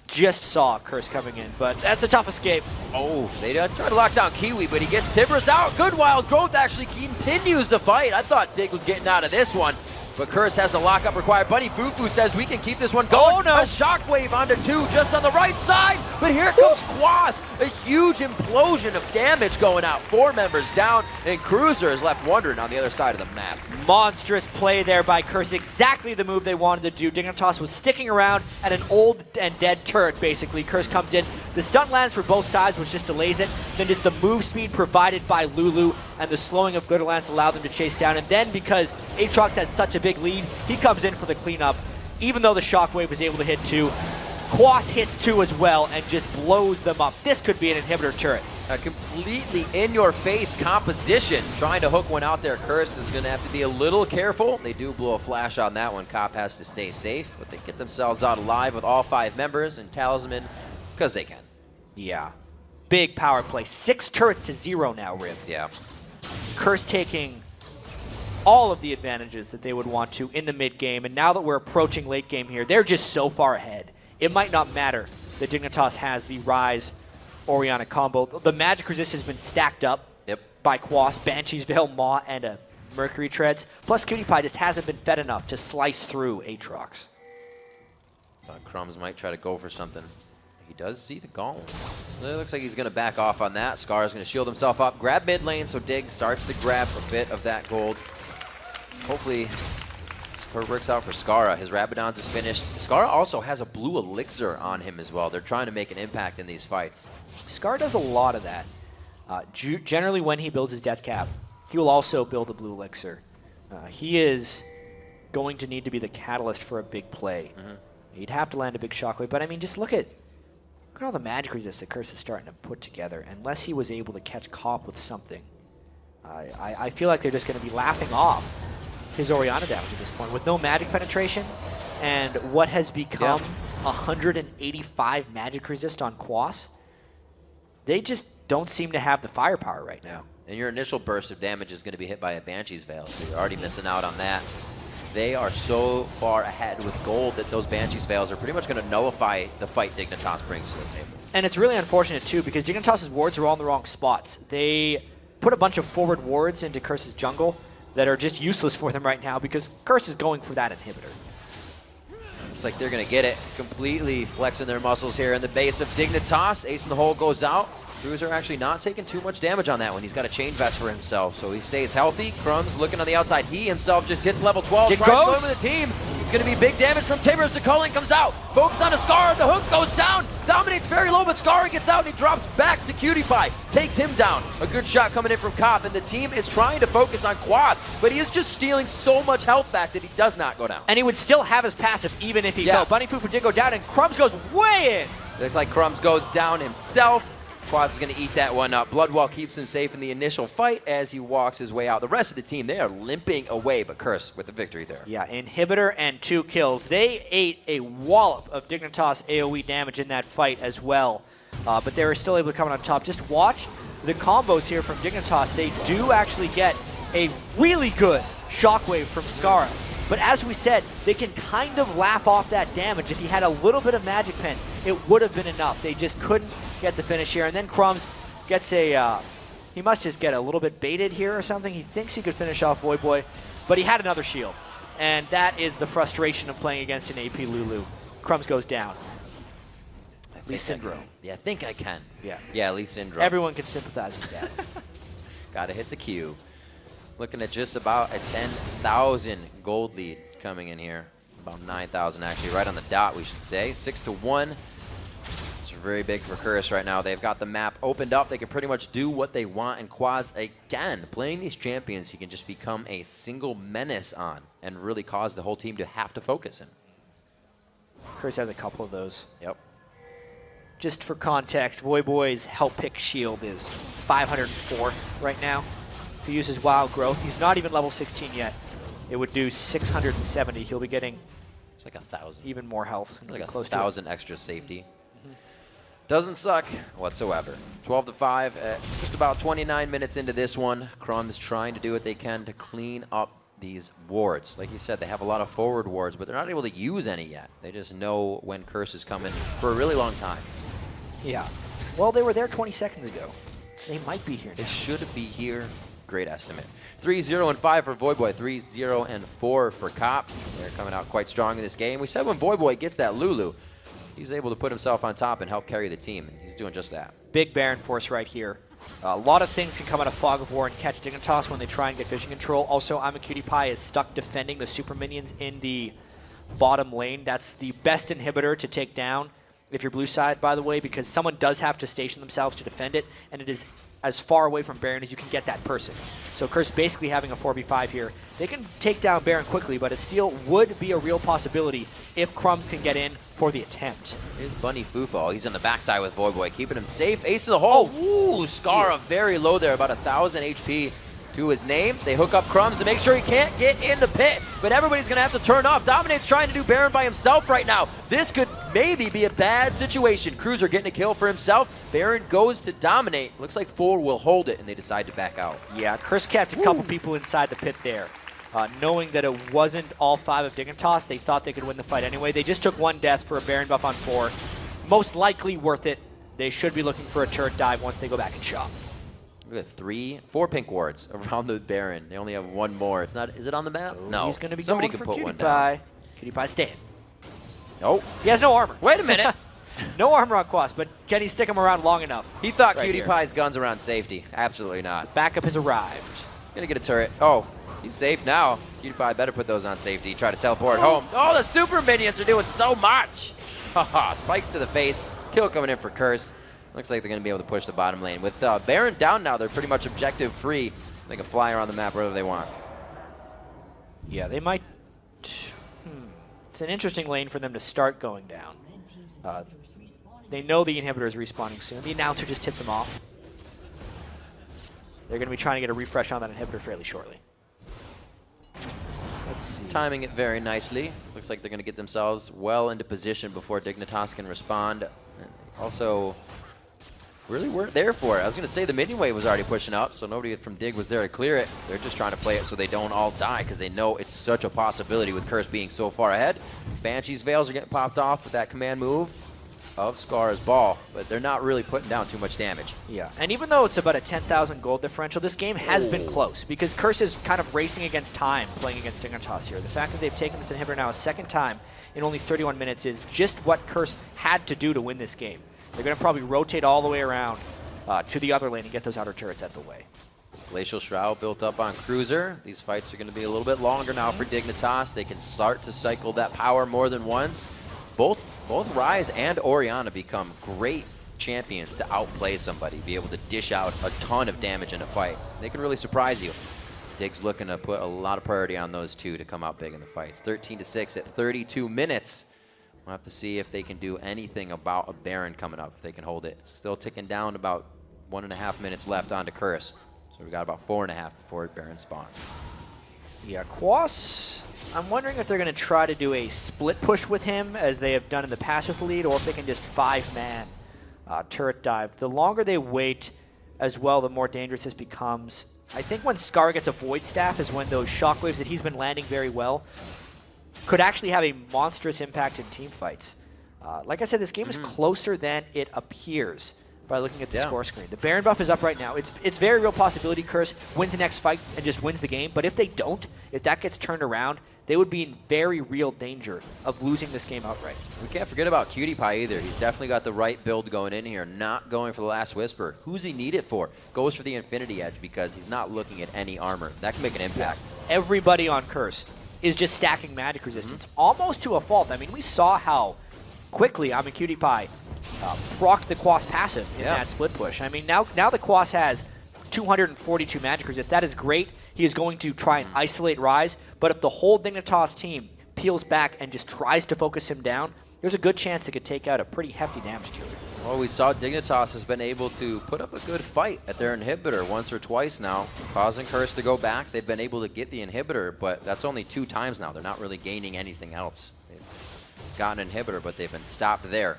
just saw Curse coming in, but that's a tough escape. Oh, they try to lock down Kiwi, but he gets Timbers out. Good wild growth actually continues the fight. I thought Dig was getting out of this one, but Curse has the lockup required. Buddy FuFuu says we can keep this one going. Oh, no. A shockwave onto 2 just on the right side, but here comes Quas. A huge implosion of damage going out. 4 members down, and Cruiser is left wondering on the other side of the map. Monstrous play there by Curse. Exactly the move they wanted to do. Dignitas was sticking around at an old and dead turret, basically. Curse comes in. The stun lands for both sides, which just delays it. Then just the move speed provided by Lulu and the slowing of Glitterlance allowed them to chase down. And then because Aatrox had such a big lead, he comes in for the cleanup. Even though the shockwave was able to hit 2, Quas hits 2 as well and just blows them up. This could be an inhibitor turret. A completely in-your-face composition. Trying to hook one out there. Curse is going to have to be a little careful. They do blow a flash on that one. Cop has to stay safe, but they get themselves out alive with all 5 members and Talisman because they can. Yeah. Big power play. 6 turrets to 0 now, Rib. Yeah. Curse taking all of the advantages that they would want to in the mid game, and now that we're approaching late game here, they're just so far ahead. It might not matter that Dignitas has the Ryze Orianna combo. The magic resist has been stacked up by Quas, Banshee's Veil, Maw, and a Mercury Treads. Plus KiWiKiD just hasn't been fed enough to slice through Aatrox. Thought Crumbzz might try to go for something. He does see the gauntlets. So it looks like he's going to back off on that. Scarra's going to shield himself up, grab mid lane, so Dig starts to grab a bit of that gold. Hopefully, this works out for Scarra. His Rabadons is finished. Scarra also has a blue elixir on him as well. They're trying to make an impact in these fights. Scarra does a lot of that. Generally, when he builds his death cap, he will also build a blue elixir. He is going to need to be the catalyst for a big play. He'd have to land a big shockwave, but I mean, just look at all the magic resist that Curse is starting to put together. Unless he was able to catch Cop with something, I feel like they're just going to be laughing off his Orianna damage at this point. With no magic penetration and what has become 185 magic resist on Quas, they just don't seem to have the firepower right now. And your initial burst of damage is going to be hit by a Banshee's Veil, so you're already missing out on that. They are so far ahead with gold that those Banshee's Veils are pretty much going to nullify the fight Dignitas brings to the table. And it's really unfortunate, too, because Dignitas' wards are all in the wrong spots. They put a bunch of forward wards into Curse's jungle that are just useless for them right now because Curse is going for that inhibitor. Looks like they're going to get it. Completely flexing their muscles here in the base of Dignitas. Ace in the hole goes out. Cruiser actually not taking too much damage on that one. He's got a chain vest for himself, so he stays healthy. Crumbzz looking on the outside. He himself just hits level 12. Tries to go over the team. It's going to be big damage from Timbers. The culling comes out. Focus on a Scarra. The hook goes down. Dominates very low, but Scarra gets out and he drops back to QTPie. Takes him down. A good shot coming in from Cop, and the team is trying to focus on Quas, but he is just stealing so much health back that he does not go down. And he would still have his passive even if he fell. Bunny FuFuu did go down, and Crumbzz goes way in. Looks like Crumbzz goes down himself. Quas is going to eat that one up. Bloodwall keeps him safe in the initial fight as he walks his way out. The rest of the team, they are limping away, but Curse with the victory there. Yeah, inhibitor and 2 kills. They ate a wallop of Dignitas AoE damage in that fight as well, but they were still able to come on top. Just watch the combos here from Dignitas. They do actually get a really good shockwave from Scarra. But as we said, they can kind of laugh off that damage. If he had a little bit of magic pen, it would have been enough. They just couldn't get the finish here. And then Crumbzz gets a, he must just get a little bit baited here or something. He thinks he could finish off Voyboy, but he had another shield. And that is the frustration of playing against an AP Lulu. Crumbzz goes down. Elise Syndrome. Yeah, I think I can. Yeah. Yeah, Elise Syndrome. Everyone can sympathize with that. Gotta hit the Q. Looking at just about a 10,000 gold lead coming in here. About 9,000 actually, right on the dot we should say. 6-1. It's very big for Curse right now. They've got the map opened up. They can pretty much do what they want. And Quas, again, playing these champions, he can just become a single menace on and really cause the whole team to have to focus him. Curse has a couple of those. Yep. Just for context, Voyboy's help pick shield is 504 right now. If he uses Wild Growth, he's not even level 16 yet. It would do 670. He'll be getting it's like 1,000. Even more health. Like close 1,000 extra safety. Doesn't suck whatsoever. 12-5, just about 29 minutes into this one. Crumbzz trying to do what they can to clean up these wards. Like you said, they have a lot of forward wards, but they're not able to use any yet. They just know when Curse is coming for a really long time. Yeah. Well, they were there 20 seconds ago. They might be here now. They should be here. Great estimate. 3-0 and 5 for Voyboy. 3-0 and 4 for Cop. They're coming out quite strong in this game. We said when Voyboy gets that Lulu, he's able to put himself on top and help carry the team. And he's doing just that. Big Baron force right here. A lot of things can come out of Fog of War and catch Dignitas when they try and get vision control. Also, Imaqtpie is stuck defending the super minions in the bottom lane. That's the best inhibitor to take down if you're blue side, by the way, because someone does have to station themselves to defend it, and it is as far away from Baron as you can get that person. So Curse basically having a 4v5 here. They can take down Baron quickly, but it still would be a real possibility if Crumbzz can get in for the attempt. Here's Bunny FuFuu. He's on the backside with Voyboy, keeping him safe. Ace of the hole. Ooh, Scarra very low there, about 1,000 HP to his name. They hook up Crumbzz to make sure he can't get in the pit, but everybody's going to have to turn off. Dominate's trying to do Baron by himself right now. This could maybe be a bad situation. Cruiser getting a kill for himself. Baron goes to Dominate. Looks like 4 will hold it, and they decide to back out. Yeah, Curse kept a couple people inside the pit there. Knowing that it wasn't all 5 of Dignitas, they thought they could win the fight anyway. They just took 1 death for a Baron buff on 4. Most likely worth it. They should be looking for a turret dive once they go back and shop. Look at 4 pink wards around the Baron. They only have 1 more. It's not. Is it on the map? No. He's going to be Somebody going can for put one down. KiWiKiD staying. Oh. He has no armor. Wait a minute. No armor on Quas, but can he stick him around long enough? He thought Right KiWiKiD's guns around safety. Absolutely not. Backup has arrived. Gonna get a turret. Oh, he's safe now. KiWiKiD better put those on safety. Try to teleport home. Oh, the super minions are doing so much. Haha, spikes to the face. Kill coming in for Curse. Looks like they're going to be able to push the bottom lane. With Baron down now, they're pretty much objective free. They can fly around the map wherever they want. Yeah, they might... It's an interesting lane for them to start going down. They know the inhibitor is respawning soon. The announcer just tipped them off. They're going to be trying to get a refresh on that inhibitor fairly shortly. Let's see. Timing it very nicely. Looks like they're going to get themselves well into position before Dignitas can respond. And also, really weren't there for it. I was going to say the minion wave was already pushing up, so nobody from Dig was there to clear it. They're just trying to play it so they don't all die, because they know it's such a possibility with Curse being so far ahead. Banshee's Veils are getting popped off with that command move of Scarra's ball, but they're not really putting down too much damage. Yeah, and even though it's about a 10,000 gold differential, this game has been close, because Curse is kind of racing against time playing against Dignitas here. The fact that they've taken this inhibitor now a second time in only 31 minutes is just what Curse had to do to win this game. They're going to probably rotate all the way around to the other lane and get those outer turrets out of the way. Glacial Shroud built up on Cruiser. These fights are going to be a little bit longer now for Dignitas. They can start to cycle that power more than once. Both Ryze and Orianna become great champions to outplay somebody, be able to dish out a ton of damage in a fight. They can really surprise you. Dig's looking to put a lot of priority on those two to come out big in the fights. 13-6 at 32 minutes. We'll have to see if they can do anything about a Baron coming up, if they can hold it. It's still ticking down, about 1.5 minutes left onto Curse. So we've got about 4.5 before Baron spawns. Yeah, Quas, I'm wondering if they're going to try to do a split push with him, as they have done in the past with the lead, or if they can just 5-man turret dive. The longer they wait as well, the more dangerous this becomes. I think when Scarra gets a Void Staff is when those shockwaves that he's been landing very well could actually have a monstrous impact in team fights. Like I said, this game is closer than it appears by looking at the score screen. The Baron buff is up right now. It's very real possibility Curse wins the next fight and just wins the game, but if they don't, if that gets turned around, they would be in very real danger of losing this game outright. We can't forget about KiWiKiD either. He's definitely got the right build going in here, not going for the Last Whisper. Who's he need it for? Goes for the Infinity Edge because he's not looking at any armor. That can make an impact. Everybody on Curse is just stacking magic resistance, almost to a fault. I mean, we saw how quickly Imaqtpie procced the Quas passive in that split push. I mean, now the Quas has 242 magic resist. That is great. He is going to try and isolate Ryze, but if the whole Dignitas team peels back and just tries to focus him down, there's a good chance they could take out a pretty hefty damage dealer. Well, we saw Dignitas has been able to put up a good fight at their inhibitor once or twice now, causing Curse to go back. They've been able to get the inhibitor, but that's only 2 times now. They're not really gaining anything else. They've gotten an inhibitor, but they've been stopped there.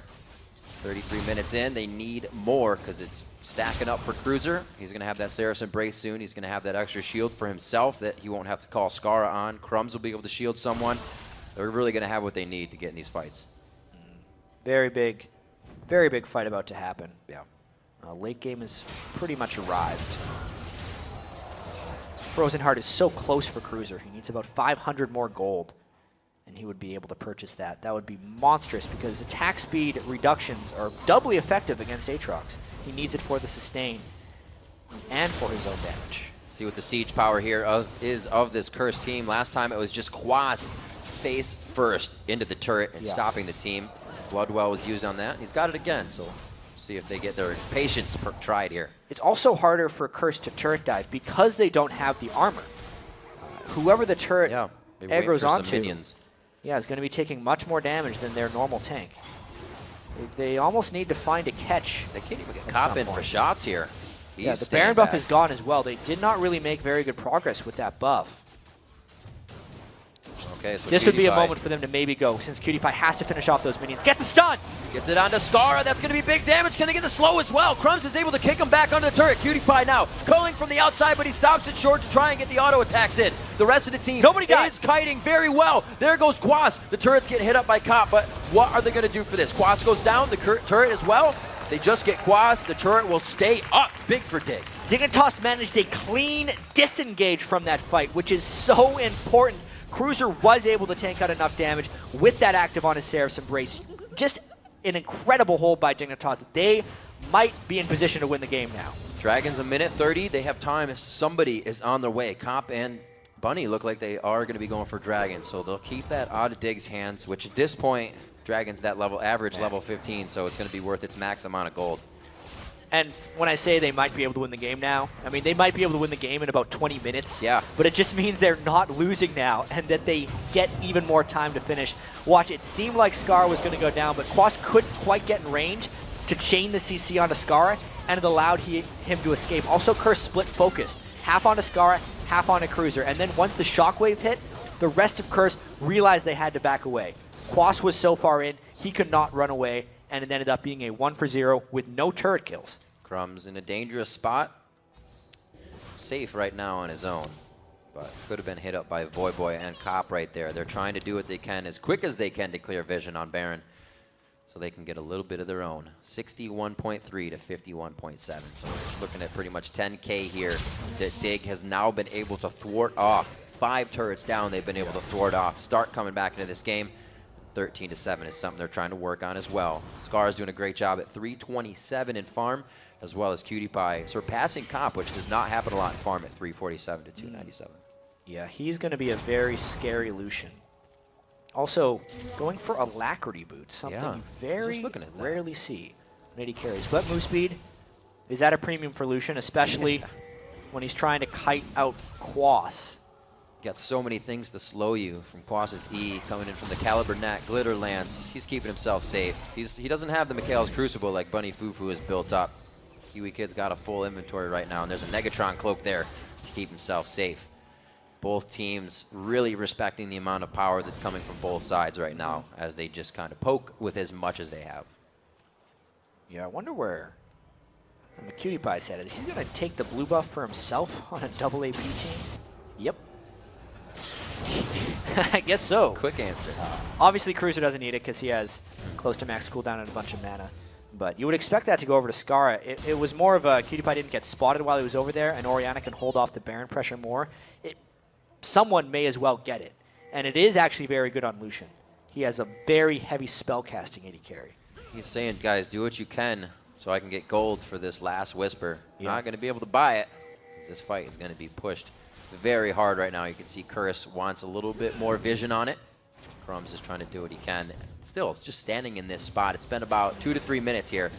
33 minutes in, they need more because it's stacking up for Cruiser. He's going to have that Saracen Brace soon. He's going to have that extra shield for himself that he won't have to call Scarra on. Crumbzz will be able to shield someone. They're really going to have what they need to get in these fights. Very big fight about to happen. Yeah. Late game has pretty much arrived. Frozen Heart is so close for Cruiser. He needs about 500 more gold, and he would be able to purchase that. That would be monstrous because attack speed reductions are doubly effective against Aatrox. He needs it for the sustain and for his own damage. See what the siege power here is of this cursed team. Last time it was just Quas face first into the turret and stopping the team. Bloodwell was used on that. He's got it again, so see if they get their patience tried here. It's also harder for Curse to turret dive because they don't have the armor. Whoever the turret aggro's onto is going to be taking much more damage than their normal tank. They almost need to find a catch. They can't even get cop in for shots here. Yeah, the Baron buff is gone as well. They did not really make very good progress with that buff. Okay, so this would be a moment for them to maybe go, since KiWiKiD has to finish off those minions. Get the stun! Gets it onto Scarra. That's going to be big damage. Can they get the slow as well? Crumbzz is able to kick him back onto the turret. KiWiKiD now calling from the outside, but he stops it short to try and get the auto attacks in. The rest of the team is kiting very well. There goes Quas. The turret's getting hit up by Cop, but what are they going to do for this? Quas goes down, the turret as well. They just get Quas. The turret will stay up. Big for Dig. Dignitas managed a clean disengage from that fight, which is so important. Cruiser was able to tank out enough damage with that active on his Saracen Brace. Just an incredible hold by Dignitas. They might be in position to win the game now. Dragons a minute 30. They have time if somebody is on their way. Cop and Bunny look like they are going to be going for Dragons, so they'll keep that out of Dig's hands, which at this point, Dragons that level, average level 15, so it's going to be worth its max amount of gold. And when I say they might be able to win the game now, I mean they might be able to win the game in about 20 minutes. Yeah. But it just means they're not losing now and that they get even more time to finish. Watch, it seemed like Scarra was going to go down, but Quas couldn't quite get in range to chain the CC onto Scarra, and it allowed him to escape. Also, Curse split focused. Half onto Scarra, half onto Cruiser. And then once the shockwave hit, the rest of Curse realized they had to back away. Quas was so far in, he could not run away, and it ended up being a 1-for-0 with no turret kills. Crumbzz in a dangerous spot. Safe right now on his own, but could have been hit up by Voyboy and Cop right there. They're trying to do what they can as quick as they can to clear vision on Baron so they can get a little bit of their own. 61.3 to 51.7, so we're looking at pretty much 10K here that Dig has now been able to thwart off. 5 turrets down they've been able to thwart off. Start coming back into this game. 13 to 7 is something they're trying to work on as well. Scar's doing a great job at 327 in farm, as well as KiWiKiD surpassing Cop, which does not happen a lot in farm at 347 to 297. Yeah, he's going to be a very scary Lucian. Also, going for Alacrity boot, something you very rarely see when AD carries. But move speed is at a premium for Lucian, especially when he's trying to kite out Quas. Got so many things to slow you from Quas's E, coming in from the Caliber Nat, Glitter Lance. He's keeping himself safe. He doesn't have the Mikhail's Crucible like Bunny FuFuu has built up. KiWiKiD's got a full inventory right now, and there's a Negatron Cloak there to keep himself safe. Both teams really respecting the amount of power that's coming from both sides right now as they just kind of poke with as much as they have. Yeah, I wonder where the KiWiKiD's headed. Is he going to take the blue buff for himself on a double AP team? Yep. I guess so. Quick answer. Obviously, Cruiser doesn't need it because he has close to max cooldown and a bunch of mana. But you would expect that to go over to Scarra. It was more of a KiWiKiD didn't get spotted while he was over there, and Orianna can hold off the Baron pressure more. Someone may as well get it. And it is actually very good on Lucian. He has a very heavy spellcasting AD carry. He's saying, guys, do what you can so I can get gold for this last Whisper. Not going to be able to buy it. This fight is going to be pushed very hard right now. You can see Curse wants a little bit more vision on it. Crumbzz is trying to do what he can. Still, it's just standing in this spot. It's been about 2 to 3 minutes here,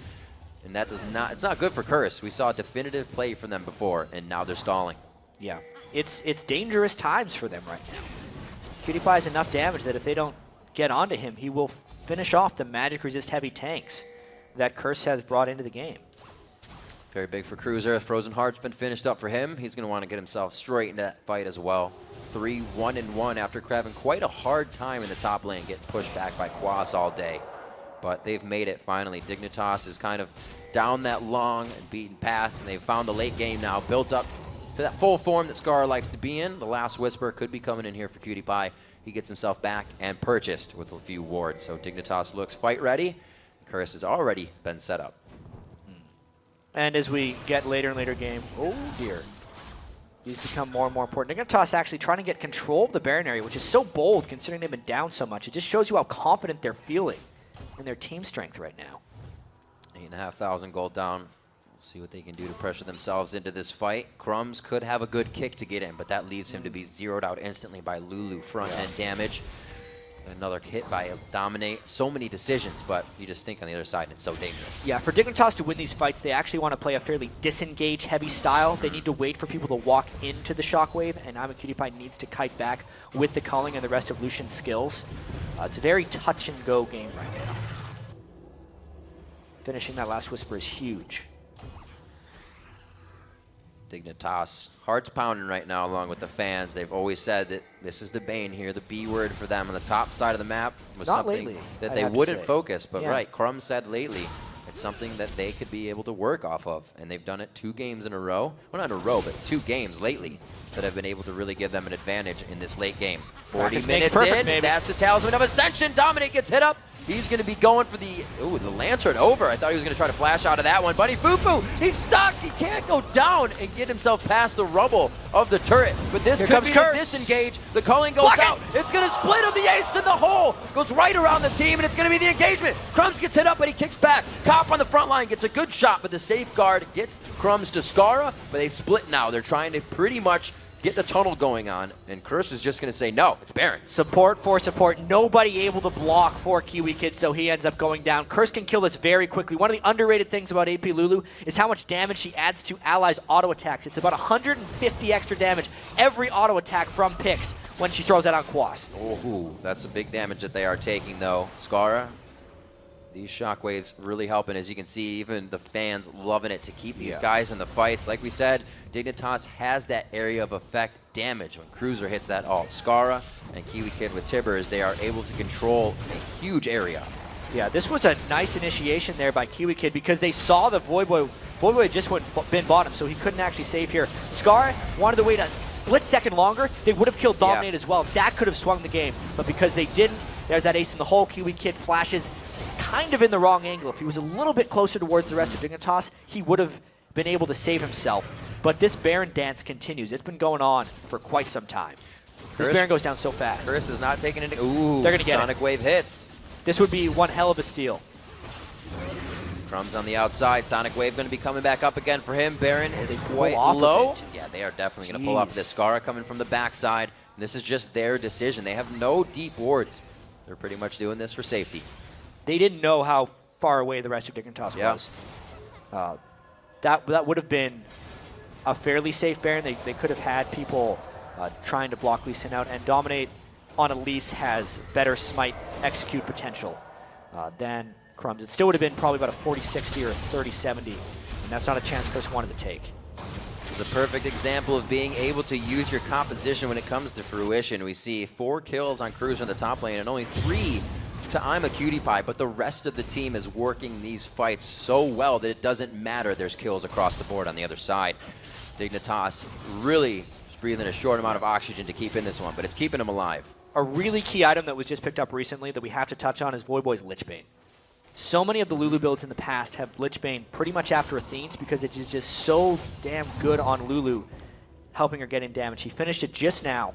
and that does not. It's not good for Curse. We saw a definitive play from them before, and now they're stalling. Yeah, it's dangerous times for them right now. KiWiKiD has enough damage that if they don't get onto him, he will finish off the magic resist heavy tanks that Curse has brought into the game. Very big for Cruiser. Frozen Heart's been finished up for him. He's going to want to get himself straight into that fight as well. 3-1-1 after having quite a hard time in the top lane, getting pushed back by Quas all day. but they've made it finally. Dignitas is kind of down that long and beaten path, and they've found the late game now, built up to that full form that Scarra likes to be in. The last Whisper could be coming in here for KiWiKiD. He gets himself back and purchased with a few wards. So Dignitas looks fight ready. Curse has already been set up. And as we get later and later game, oh dear, these become more and more important. Dignitas actually trying to get control of the Baron area, which is so bold considering they've been down so much. It just shows you how confident they're feeling in their team strength right now. 8,500 gold down. We'll see what they can do to pressure themselves into this fight. Crumbzz could have a good kick to get in, but that leaves him to be zeroed out instantly by Lulu. Front end damage. Another hit by IWillDominate. So many decisions, but you just think on the other side, and it's so dangerous. Yeah, for Dignitas to win these fights, they actually want to play a fairly disengage-heavy style. They need to wait for people to walk into the shockwave, and IWillDominate needs to kite back with the culling and the rest of Lucian's skills. It's a very touch-and-go game right now. Finishing that last Whisper is huge. Dignitas, hearts pounding right now along with the fans. They've always said that this is the bane here, the B word for them on the top side of the map was Not something lately, that I'd they have to wouldn't say. focus. But Yeah. right, Crumbzz said lately, it's something that they could be able to work off of. And they've done it 2 games in a row. Well, not in a row, but 2 games lately that have been able to really give them an advantage in this late game. 40 Practice makes minutes perfect, in, baby. that's the Talisman of Ascension. Dominate gets hit up. He's going to be going for the, ooh, the Lantern over. I thought he was going to try to flash out of that one. Buddy FuFuu, he's stuck. He can't go down and get himself past the rubble of the turret. But this Here could comes be Curse. the disengage. The culling goes Block it. out. It's going to split him. The ace in the hole goes right around the team, and it's going to be the engagement. Crumbzz gets hit up, but he kicks back. Cop on the front line gets a good shot, but the safeguard gets Crumbzz to Scarra, but they split now. They're trying to pretty much get the tunnel going on, and Curse is just going to say, no, it's Baron. Support for support. Nobody able to block for KiWiKiD, so he ends up going down. Curse can kill this very quickly. One of the underrated things about AP Lulu is how much damage she adds to allies' auto attacks. It's about 150 extra damage every auto attack from picks when she throws that on Quas. Oh, that's a big damage that they are taking, though. Scarra, these shockwaves really helping. As you can see, even the fans loving it to keep these guys in the fights. Like we said, Dignitas has that area of effect damage when Cruiser hits that ult. Scarra and KiWiKiD with Tibbers, they are able to control a huge area. Yeah, this was a nice initiation there by KiWiKiD because they saw the Voyboy. Voyboy just been bottom, so he couldn't actually save here. Scarra wanted to wait a split second longer. They would have killed Dominate as well. That could have swung the game, but because they didn't, there's that ace in the hole. KiWiKiD flashes kind of in the wrong angle. If he was a little bit closer towards the rest of Dignitas, he would have been able to save himself. But this Baron dance continues. It's been going on for quite some time. This Baron goes down so fast. Curse is not taking it. Ooh, They're gonna get Sonic Wave hits. This would be one hell of a steal. Crumbzz on the outside. Sonic Wave going to be coming back up again for him. Baron is quite off of low. it. Yeah, they are definitely going to pull off this. Scarra coming from the backside. And this is just their decision. They have no deep wards. They're pretty much doing this for safety. They didn't know how far away the rest of Dignitas was. That would have been a fairly safe Baron. They could have had people trying to block Lucian out, and Dominate on Elise has better smite execute potential than Crumbzz. It still would have been probably about a 40-60 or a 30-70, and that's not a chance Chris wanted to take. It's a perfect example of being able to use your composition when it comes to fruition. We see 4 kills on Cruz in the top lane and only 3 to IMaqtpie, but the rest of the team is working these fights so well that it doesn't matter. There's kills across the board on the other side. Dignitas really breathing a short amount of oxygen to keep in this one, but it's keeping them alive. A really key item that was just picked up recently that we have to touch on is Voyboy's Lichbane. So many of the Lulu builds in the past have Lichbane pretty much after Athene's because it is just so damn good on Lulu, helping her get in damage. He finished it just now.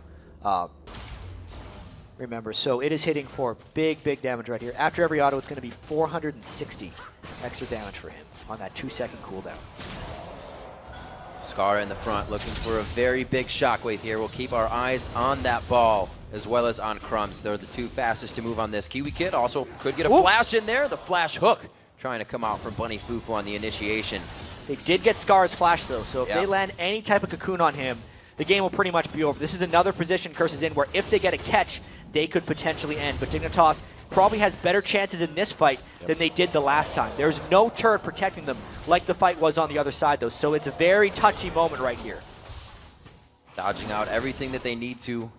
Remember, so it is hitting for big, big damage right here. After every auto, it's going to be 460 extra damage for him on that 2-second cooldown. Scarra in the front looking for a very big shockwave here. We'll keep our eyes on that ball as well as on Crumbzz. They're the 2 fastest to move on this. KiWiKiD also could get a flash in there. The flash hook trying to come out from Bunny FuFuu on the initiation. They did get Scarra's flash though, so if they land any type of cocoon on him, the game will pretty much be over. This is another position Curse is in where if they get a catch, they could potentially end. But Dignitas probably has better chances in this fight than they did the last time. There's no turret protecting them like the fight was on the other side, though. So it's a very touchy moment right here. Dodging out everything that they need to.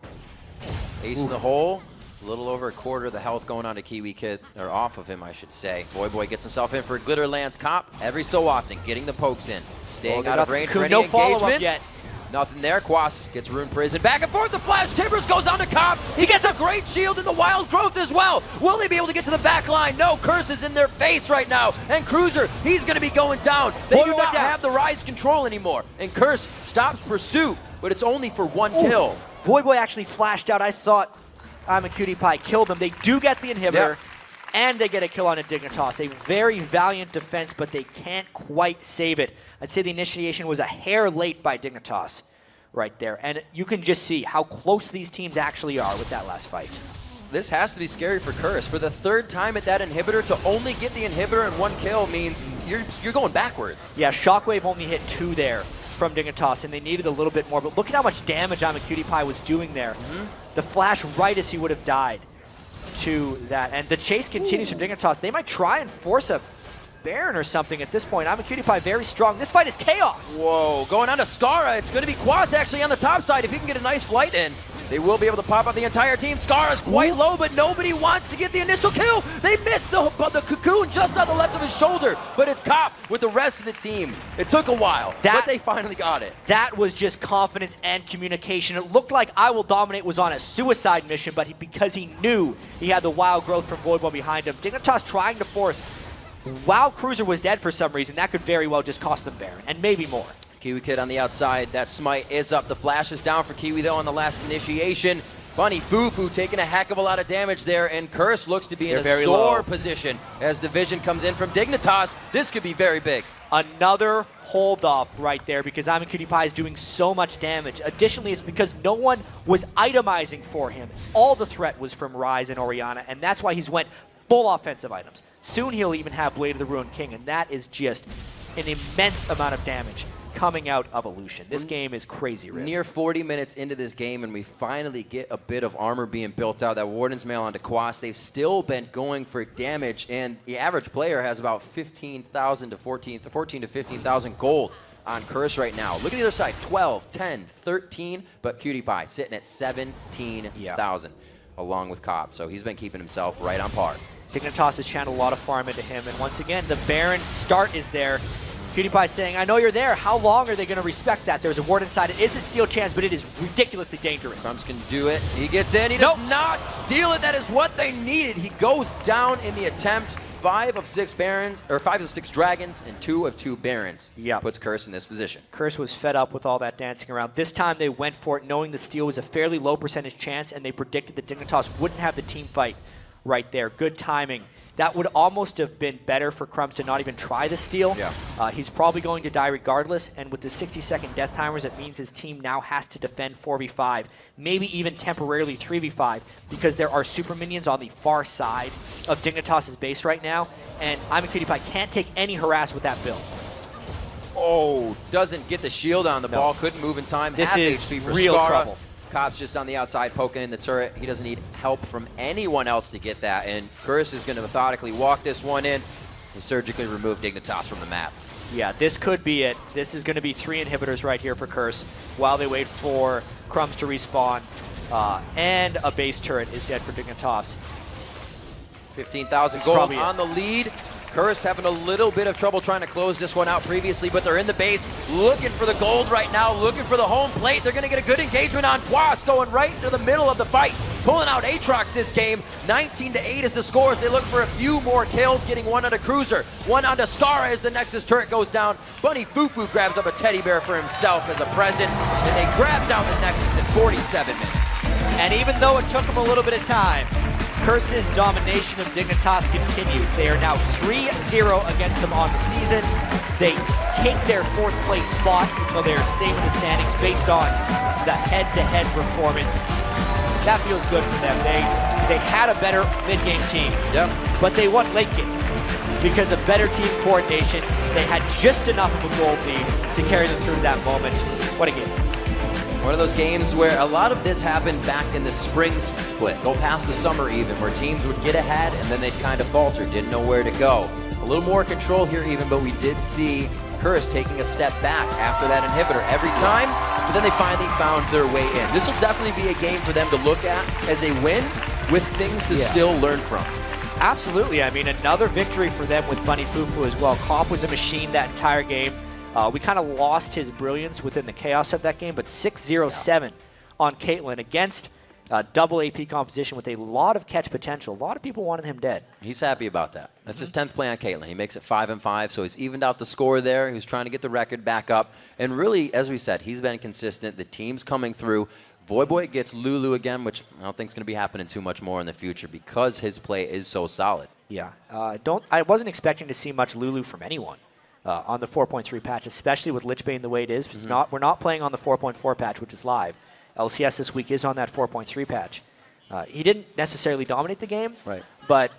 Ace in the hole. A little over a quarter of the health going on to KiWiKiD, or off of him, I should say. Voyboy gets himself in for a glitter lands cop every so often, getting the pokes in, staying out of range for any engagements. Yet. Nothing there. Quas gets Rune Prison. Back and forth. The flash. Timbers goes on to Cop. He gets a great shield in the Wild Growth as well. Will they be able to get to the back line? No. Curse is in their face right now. And Cruiser, he's going to be going down. They do not have the Ryze control anymore. And Curse stops pursuit, but it's only for one kill. Voyboy actually flashed out. I thought Imaqtpie killed them. They do get the inhibitor. And they get a kill on a Dignitas. A very valiant defense, but they can't quite save it. I'd say the initiation was a hair late by Dignitas right there. And you can just see how close these teams actually are with that last fight. This has to be scary for Curse. For the third time at that inhibitor, to only get the inhibitor and one kill means you're going backwards. Yeah, Shockwave only hit 2 there from Dignitas, and they needed a little bit more. But look at how much damage Imaqtpie was doing there. The flash right as he would have died to that. And the chase continues from Dignitas. They might try and force a Baron or something at this point. Imaqtpie very strong. This fight is chaos. Whoa, going on to Scarra. It's going to be Quas actually on the top side. If he can get a nice flight in, they will be able to pop up the entire team. Scarra's quite low, but nobody wants to get the initial kill. They missed the cocoon just on the left of his shoulder, but it's Cop with the rest of the team. It took a while, but they finally got it. That was just confidence and communication. It looked like IWillDominate was on a suicide mission, but because he knew he had the Wild Growth from Voyboy behind him. Dignitas trying to force. While Cruiser was dead for some reason, that could very well just cost them Baron, and maybe more. KiWiKiD on the outside. That smite is up. The flash is down for Kiwi, though, on the last initiation. Funny, FuFuu taking a heck of a lot of damage there, and Curse looks to be in a sore position as the vision comes in from Dignitas. This could be very big. Another hold off right there because Imaqtpie is doing so much damage. Additionally, it's because no one was itemizing for him. All the threat was from Ryze and Orianna, and that's why he's went full offensive items. Soon he'll even have Blade of the Ruined King, and that is just an immense amount of damage coming out of Lucian. This game is crazy, Rick. Near 40 minutes into this game, and we finally get a bit of armor being built out. That Warden's Mail onto Quas. They've still been going for damage, and the average player has about 15,000 to 14 to 15,000 gold on Curse right now. Look at the other side, 12, 10, 13, but KiWiKiD sitting at 17,000 along with Cop. So he's been keeping himself right on par. Dignitas has channeled a lot of farm into him, and once again, the Baron start is there. KiWiKiD saying, I know you're there. How long are they going to respect that? There's a ward inside. It is a steal chance, but it is ridiculously dangerous. Crumbzz can do it. He gets in. He does not steal it. That is what they needed. He goes down in the attempt. 5 of 6 Barons, or 5 of 6 Dragons, and 2 of 2 Barons. Yeah. Puts Curse in this position. Curse was fed up with all that dancing around. This time they went for it, knowing the steal was a fairly low percentage chance, and they predicted that Dignitas wouldn't have the team fight right there. Good timing. That would almost have been better for Crumbzz to not even try the steal. Yeah. He's probably going to die regardless, and with the 60-second death timers, it means his team now has to defend 4v5, maybe even temporarily 3v5, because there are super minions on the far side of Dignitas' base right now, and Imaqtpie can't take any harass with that build. Oh, doesn't get the shield on. The ball couldn't move in time. This Half is HP for real Scarra. trouble. Cop's just on the outside poking in the turret. He doesn't need help from anyone else to get that, and Curse is going to methodically walk this one in and surgically remove Dignitas from the map. Yeah, this could be it. This is going to be 3 inhibitors right here for Curse while they wait for Crumbzz to respawn, and a base turret is dead for Dignitas. 15,000 gold on the lead. Curse having a little bit of trouble trying to close this one out previously, but they're in the base looking for the gold right now, looking for the home plate. They're going to get a good engagement on Quas, going right into the middle of the fight, pulling out Aatrox this game. 19-8 is the score as they look for a few more kills, getting one onto Cruiser, one onto Scarra as the Nexus turret goes down. Bunny FuFuu grabs up a teddy bear for himself as a present, and they grab down the Nexus in 47 minutes. And even though it took them a little bit of time, Curse's domination of Dignitas continues. They are now 3-0 against them on the season. They take their 4th place spot, so they're safe in the standings based on the head-to-head performance. That feels good for them. They had a better mid-game team, but they won late game because of better team coordination. They had just enough of a gold lead to carry them through that moment. What a game. One of those games where a lot of this happened back in the spring split, go past the summer even, where teams would get ahead and then they'd kind of falter, didn't know where to go. A little more control here even, but we did see Curse taking a step back after that inhibitor every time, but then they finally found their way in. This will definitely be a game for them to look at as a win, with things to still learn from. Absolutely. I mean, another victory for them with Bunny FuFuu as well. Cop was a machine that entire game. We kind of lost his brilliance within the chaos of that game, but 6-0-7 on Caitlyn against double AP composition with a lot of catch potential. A lot of people wanted him dead. He's happy about that. That's his 10th play on Caitlyn. He makes it 5-5, so he's evened out the score there. He was trying to get the record back up. And really, as we said, he's been consistent. The team's coming through. Voyboy gets Lulu again, which I don't think is going to be happening too much more in the future because his play is so solid. Yeah. I wasn't expecting to see much Lulu from anyone on the 4.3 patch, especially with Lich Bane the way it is. We're not playing on the 4.4 patch, which is live. LCS this week is on that 4.3 patch. He didn't necessarily dominate the game, but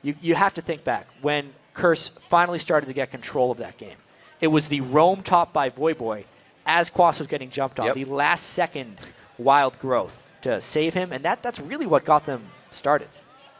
you have to think back. When Curse finally started to get control of that game, it was the roam top by Voyboy as Quas was getting jumped on, the last second wild growth to save him, and that's really what got them started.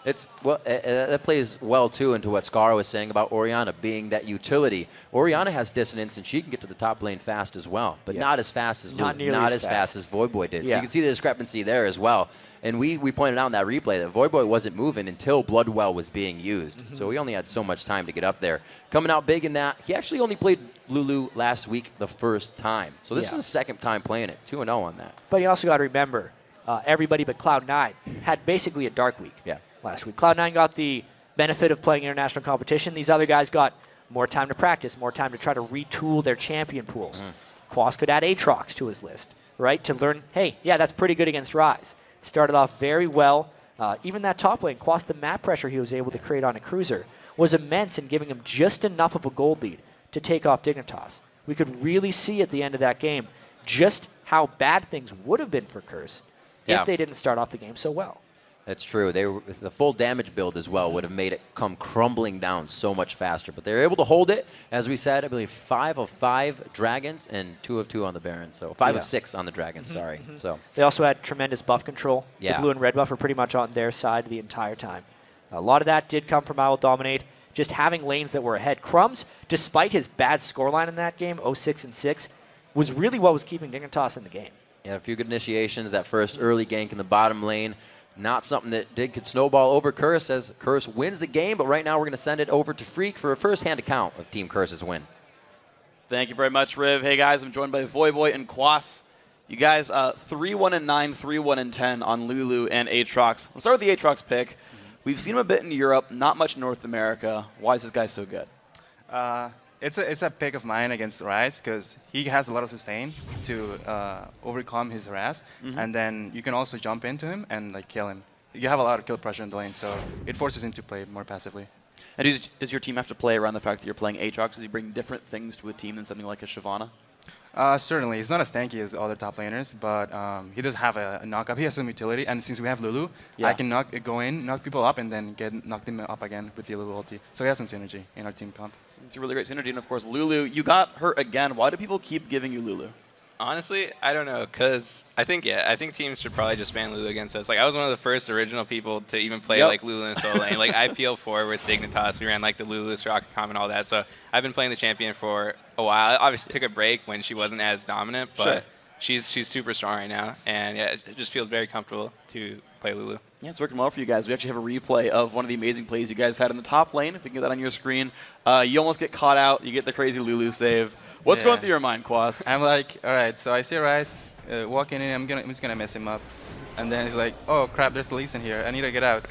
That plays well, too, into what Scarra was saying about Orianna being that utility. Orianna has dissonance, and she can get to the top lane fast as well, but not as fast as Lulu, not as fast as Voyboy did. So you can see the discrepancy there as well. And we pointed out in that replay that Voyboy wasn't moving until Bloodwell was being used. So he only had so much time to get up there. Coming out big in that, he actually only played Lulu last week the first time. So this is his second time playing it, 2-0 on that. But you also got to remember, everybody but Cloud9 had basically a dark week last week. Cloud9 got the benefit of playing international competition. These other guys got more time to practice, more time to try to retool their champion pools. Quas could add Aatrox to his list, right, to learn, hey, yeah, that's pretty good against Ryze. Started off very well. Even that top lane, Quas, the map pressure he was able to create on a cruiser was immense in giving him just enough of a gold lead to take off Dignitas. We could really see at the end of that game just how bad things would have been for Curse if they didn't start off the game so well. That's true. The full damage build as well would have made it come crumbling down so much faster. But they were able to hold it, as we said, I believe 5 of 5 dragons and 2 of 2 on the Baron. So 5 of 6 on the dragons, sorry. So they also had tremendous buff control. The blue and red buff were pretty much on their side the entire time. A lot of that did come from IWillDominate, just having lanes that were ahead. Crumbzz, despite his bad scoreline in that game, 0-6-6, was really what was keeping Dignitas in the game. Yeah, a few good initiations. That first early gank in the bottom lane. Not something that Dig could snowball over Curse as Curse wins the game, but right now we're going to send it over to Freak for a first-hand account of Team Curse's win. Thank you very much, Riv. Hey, guys, I'm joined by Voyboy and Quas. You guys, 3-1-9, 3-1-10 on Lulu and Aatrox. We'll start with the Aatrox pick. We've seen him a bit in Europe, not much in North America. Why is this guy so good? It's a pick of mine against Ryze because he has a lot of sustain to overcome his harass, and then you can also jump into him and like kill him. You have a lot of kill pressure in the lane, so it forces him to play more passively. And does your team have to play around the fact that you're playing Aatrox? Does he bring different things to a team than something like a Shyvana? Certainly. He's not as tanky as other top laners, but he does have a knock-up. He has some utility, and since we have Lulu, I can go in, knock people up, and then knock them up again with the Lulu ulti. So he has some synergy in our team comp. It's a really great synergy, and of course, Lulu, you got hurt again. Why do people keep giving you Lulu? Honestly, I don't know, because I think teams should probably just ban Lulu against us. Like, I was one of the first original people to even play like Lulu in solo lane. Like, IPL4 with Dignitas, we ran like the Lulu, Rocket Com, and all that. So I've been playing the champion for a while. I obviously took a break when she wasn't as dominant, but she's super strong right now. And yeah, it just feels very comfortable to play Lulu. Yeah, it's working well for you guys. We actually have a replay of one of the amazing plays you guys had in the top lane. If we can get that on your screen. You almost get caught out. You get the crazy Lulu save. What's going through your mind, Quas? I'm like, all right, so I see Ryze walking in. I'm just going to mess him up. And then he's like, oh, crap, there's Elise in here. I need to get out.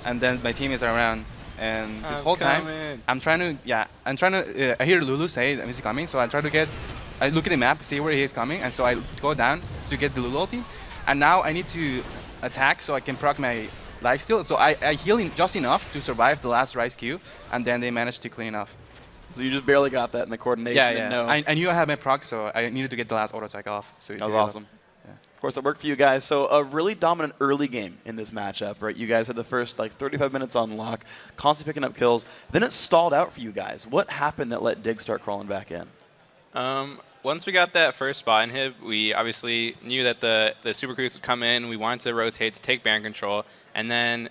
And then my teammates are around. And this whole time, I'm trying to, I hear Lulu say that he's coming. So I look at the map, see where he is coming. And so I go down to get the Lulu ulti. And now I need to attack so I can proc my lifesteal. So I heal just enough to survive the last Ryze Q, and then they managed to clean off. So you just barely got that in the coordination. Yeah. No. I knew I had my proc, so I needed to get the last auto attack off. So that was awesome. Yeah. Of course, that worked for you guys. So a really dominant early game in this matchup, right? You guys had the first like 35 minutes on lock, constantly picking up kills. Then it stalled out for you guys. What happened that let Dig start crawling back in? Once we got that first spot inhib, we obviously knew that the Super Cruz would come in. We wanted to rotate to take Baron control, and then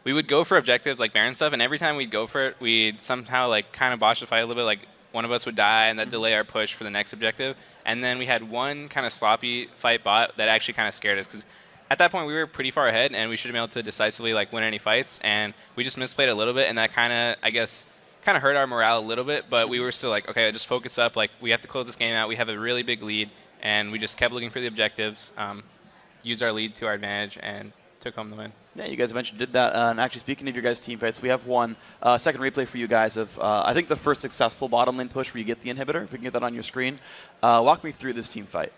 we would go for objectives like Baron stuff, and every time we'd go for it, we'd somehow like kind of botch the fight a little bit, like one of us would die, and that'd delay our push for the next objective. And then we had one kind of sloppy fight bot that actually kind of scared us, because at that point, we were pretty far ahead, and we should have been able to decisively like win any fights, and we just misplayed a little bit, and that kind of, I guess, kind of hurt our morale a little bit, but we were still like, okay, just focus up. Like, we have to close this game out. We have a really big lead, and we just kept looking for the objectives, used our lead to our advantage, and took home the win. Yeah, you guys eventually did that. And actually, speaking of your guys' team fights, we have one second replay for you guys of, I think, the first successful bottom lane push where you get the inhibitor. If we can get that on your screen. Walk me through this team fight.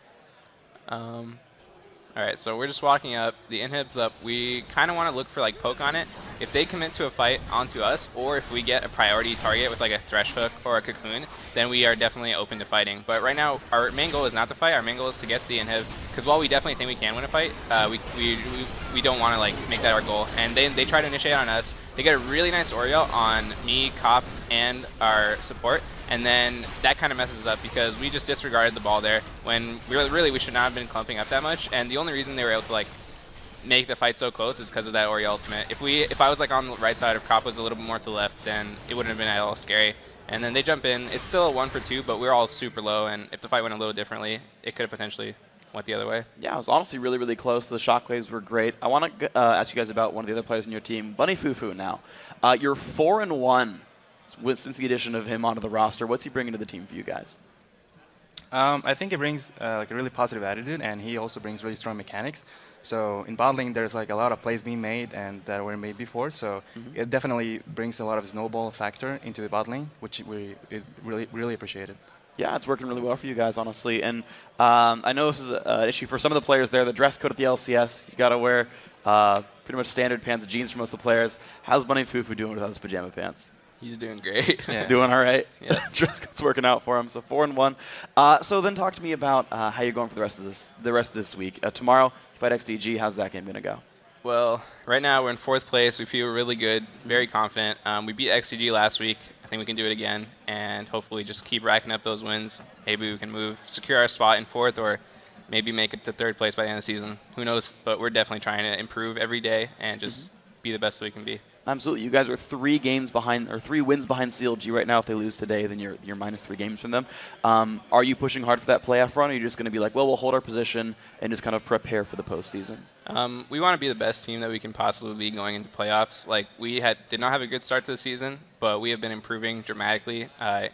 All right, so we're just walking up. The inhib's up. We kind of want to look for like poke on it. If they commit to a fight onto us, or if we get a priority target with like a Thresh hook or a cocoon, then we are definitely open to fighting. But right now, our main goal is not to fight. Our main goal is to get the inhib. Because while we definitely think we can win a fight, we don't want to like make that our goal. And they try to initiate on us. They get a really nice Oriole on me, Cop, and our support. And then that kind of messes us up because we just disregarded the ball there when really we should not have been clumping up that much. And the only reason they were able to like make the fight so close is because of that Ori ultimate. If I was like on the right side, if Cop was a little bit more to the left, then it wouldn't have been at all scary. And then they jump in. It's still a 1 for 2, but we're all super low. And if the fight went a little differently, it could have potentially went the other way. Yeah, it was honestly really, really close. The shockwaves were great. I want to ask you guys about one of the other players in your team, Bunny FuFuu now. You're 4-1 since the addition of him onto the roster. What's he bringing to the team for you guys? I think he brings like a really positive attitude, and he also brings really strong mechanics. So in bot lane, there's like a lot of plays being made and that were made before. So it definitely brings a lot of snowball factor into the bot lane, which we really appreciated. Yeah, it's working really well for you guys, honestly. And I know this is an issue for some of the players there. The dress code at the LCS, you got to wear pretty much standard pants and jeans for most of the players. How's Bunny FuFuu doing without his pajama pants? He's doing great. Yeah. Doing all right? Yeah. Dress code's working out for him, so 4-1. So then talk to me about how you're going for the rest of this week. Tomorrow, you fight XDG. How's that game going to go? Well, right now we're in 4th place. We feel really good, very confident. We beat XDG last week. I think we can do it again, and hopefully just keep racking up those wins. Maybe we can secure our spot in 4th, or maybe make it to 3rd place by the end of the season. Who knows? But we're definitely trying to improve every day and just be the best that we can be. Absolutely. You guys are 3 wins behind CLG right now. If they lose today, then you're -3 games from them. Are you pushing hard for that playoff run, or are you just going to be like, well, we'll hold our position and just kind of prepare for the postseason? We want to be the best team that we can possibly be going into playoffs. Like, we did not have a good start to the season, but we have been improving dramatically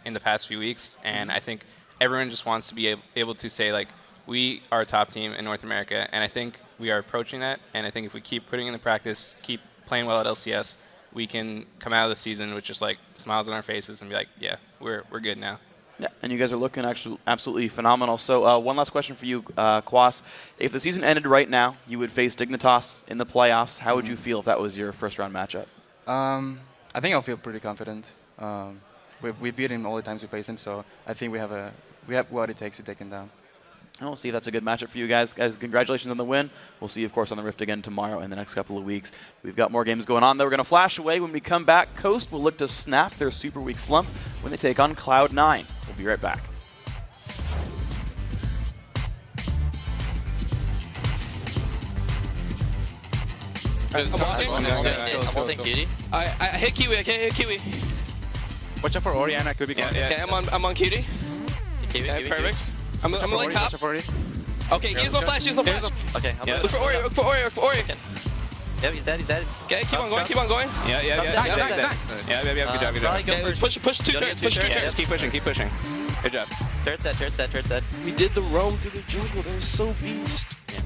in the past few weeks, and I think everyone just wants to be able to say, like, we are a top team in North America, and I think we are approaching that, and I think if we keep putting in the practice, keep playing well at LCS, we can come out of the season with just like smiles on our faces and be like, yeah, we're good now. Yeah, and you guys are looking actually absolutely phenomenal. So one last question for you, Quas. If the season ended right now, you would face Dignitas in the playoffs. How would you feel if that was your first round matchup? I think I'll feel pretty confident. We beat him all the times we faced him, so I think we have what it takes to take him down. And we'll see if that's a good matchup for you guys. Guys, congratulations on the win. We'll see you, of course, on the Rift again tomorrow and the next couple of weeks. We've got more games going on, though. We're going to flash away. When we come back, Coast will look to snap their Super Week slump when they take on Cloud9. We'll be right back. I'm holding Kitty. I hit Kiwi. I can't hit Kiwi. Watch out for Orianna. Could be Okay, I'm on Kitty. Kiwi. Perfect. I'm like Cop. Okay, he's no flash. Okay, look for Ori. Look for Ori. Yeah, he's dead. Okay, keep on going. Yeah. Good job. Okay, push 2 turns. Push 2 turns. Keep pushing. Good job. Turret set. We did the roam through the jungle. That was so beast. Yeah.